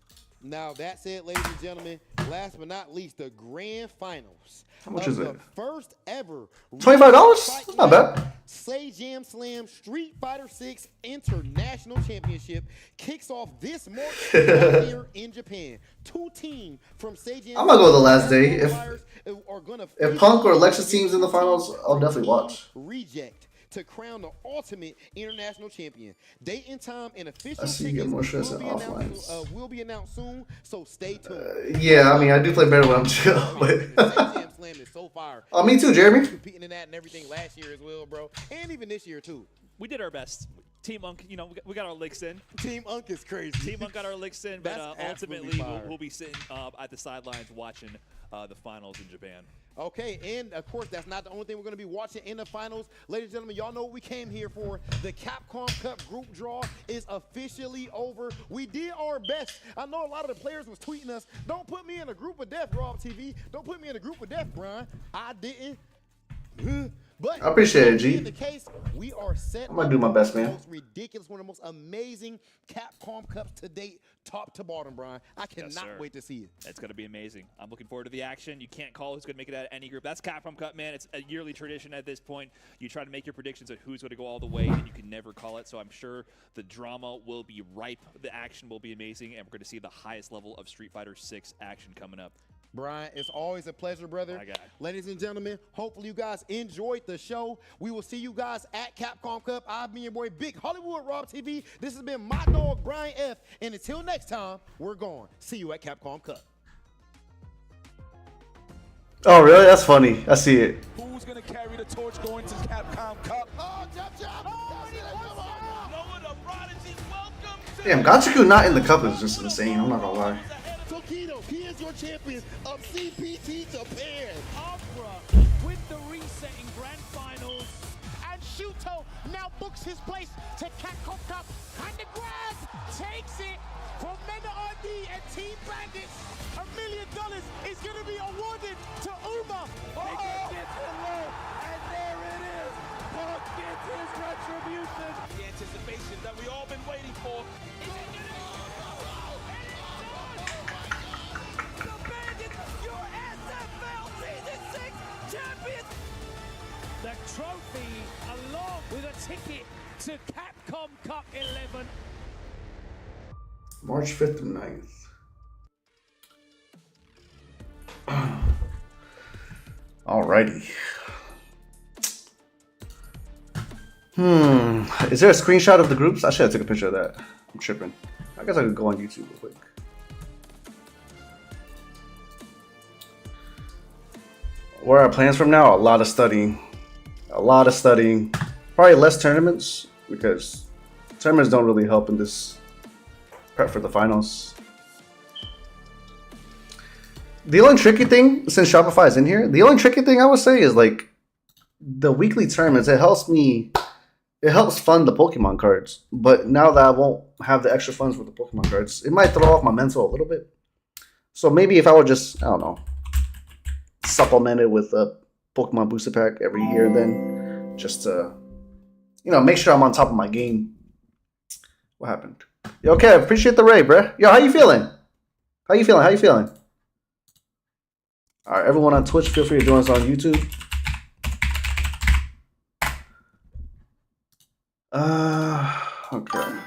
Now, that's it, ladies and gentlemen. Last but not least, the grand finals. How much is it? The first ever $25? That's not bad. Say Jam Slam Street Fighter 6 International Championship kicks off this March here in Japan. 2 teams from Say Jam. I'm gonna go the last day. If if Punk or Lexus team's in the finals, I'll definitely watch. Reject to crown the ultimate international champion. Date and time and official I see you get tickets more stress will than be announced, offlines. will be announced soon, so stay tuned. Yeah, I mean, I do play better when I'm chill. Say But Jam Slam is so fire. oh, me too, Jeremy. Competing in that and everything last year as well, bro, and even this year too. We did our best. Team Unk, you know, we got our licks in. Team Unk is crazy. Team Unk got our licks in, but ultimately we'll be sitting at the sidelines watching the finals in Japan. Okay, and of course, that's not the only thing we're going to be watching in the finals. Ladies and gentlemen, y'all know what we came here for. The Capcom Cup group draw is officially over. We did our best. I know a lot of the players was tweeting us, don't put me in a group of death, Rob TV. Don't put me in a group of death, Brian. I didn't. But I appreciate it, G. in the case, we are set. I'm gonna do my best, man. The most ridiculous, one of the most amazing Capcom Cups to date, top to bottom, Brian. I cannot wait to see it. It's going to be amazing. I'm looking forward to the action. You can't call who's going to make it out of any group. That's Capcom Cup, man. It's a yearly tradition at this point. You try to make your predictions of who's going to go all the way, and you can never call it. So I'm sure the drama will be ripe. The action will be amazing, and we're going to see the highest level of Street Fighter 6 action coming up. Brian, it's always a pleasure, brother. My God. Ladies and gentlemen, hopefully you guys enjoyed the show. We will see you guys at Capcom Cup. I've been your boy, Big Hollywood Rob TV. This has been my dog, Brian F. And until next time, we're gone. See you at Capcom Cup. Oh, really? That's funny. I see it. Who's going to carry the torch going to Capcom Cup? Oh, jump, jump. Damn, Gachiku not in the cup is just insane. I'm not gonna lie. Tokido, he is your champion of CPT Japan. Opera with the reset in grand finals. And Shuto now books his place to Capcom Cup. And the grab takes it from Mena RD and Team Bandits. $1 million is going to be awarded to Uma. He gets hello, and there it is. Punk gets his retribution. The anticipation that we all been waiting for. Is it going to be? The Bandits, your SFL Season 6 champions. The trophy along with a ticket to Capcom Cup 11. March 5th and 9th. Alrighty. Is there a screenshot of the groups? I should have took a picture of that. I'm tripping. I guess I could go on YouTube real quick. Where are our plans from now? A lot of studying. A lot of studying. Probably less tournaments because tournaments don't really help in this prep for the finals. The only tricky thing, since Shopify is in here, the only tricky thing I would say is like the weekly tournaments. It helps fund the Pokemon cards. But now that I won't have the extra funds for the Pokemon cards, it might throw off my mental a little bit. So maybe if I would just, I don't know, supplement it with a Pokemon booster pack every year, then just to, you know, make sure I'm on top of my game. What happened? Yo, okay, appreciate the raid, bruh. Yo, how you feeling? How you feeling? How you feeling? All right, everyone on Twitch, feel free to join us on YouTube. Okay.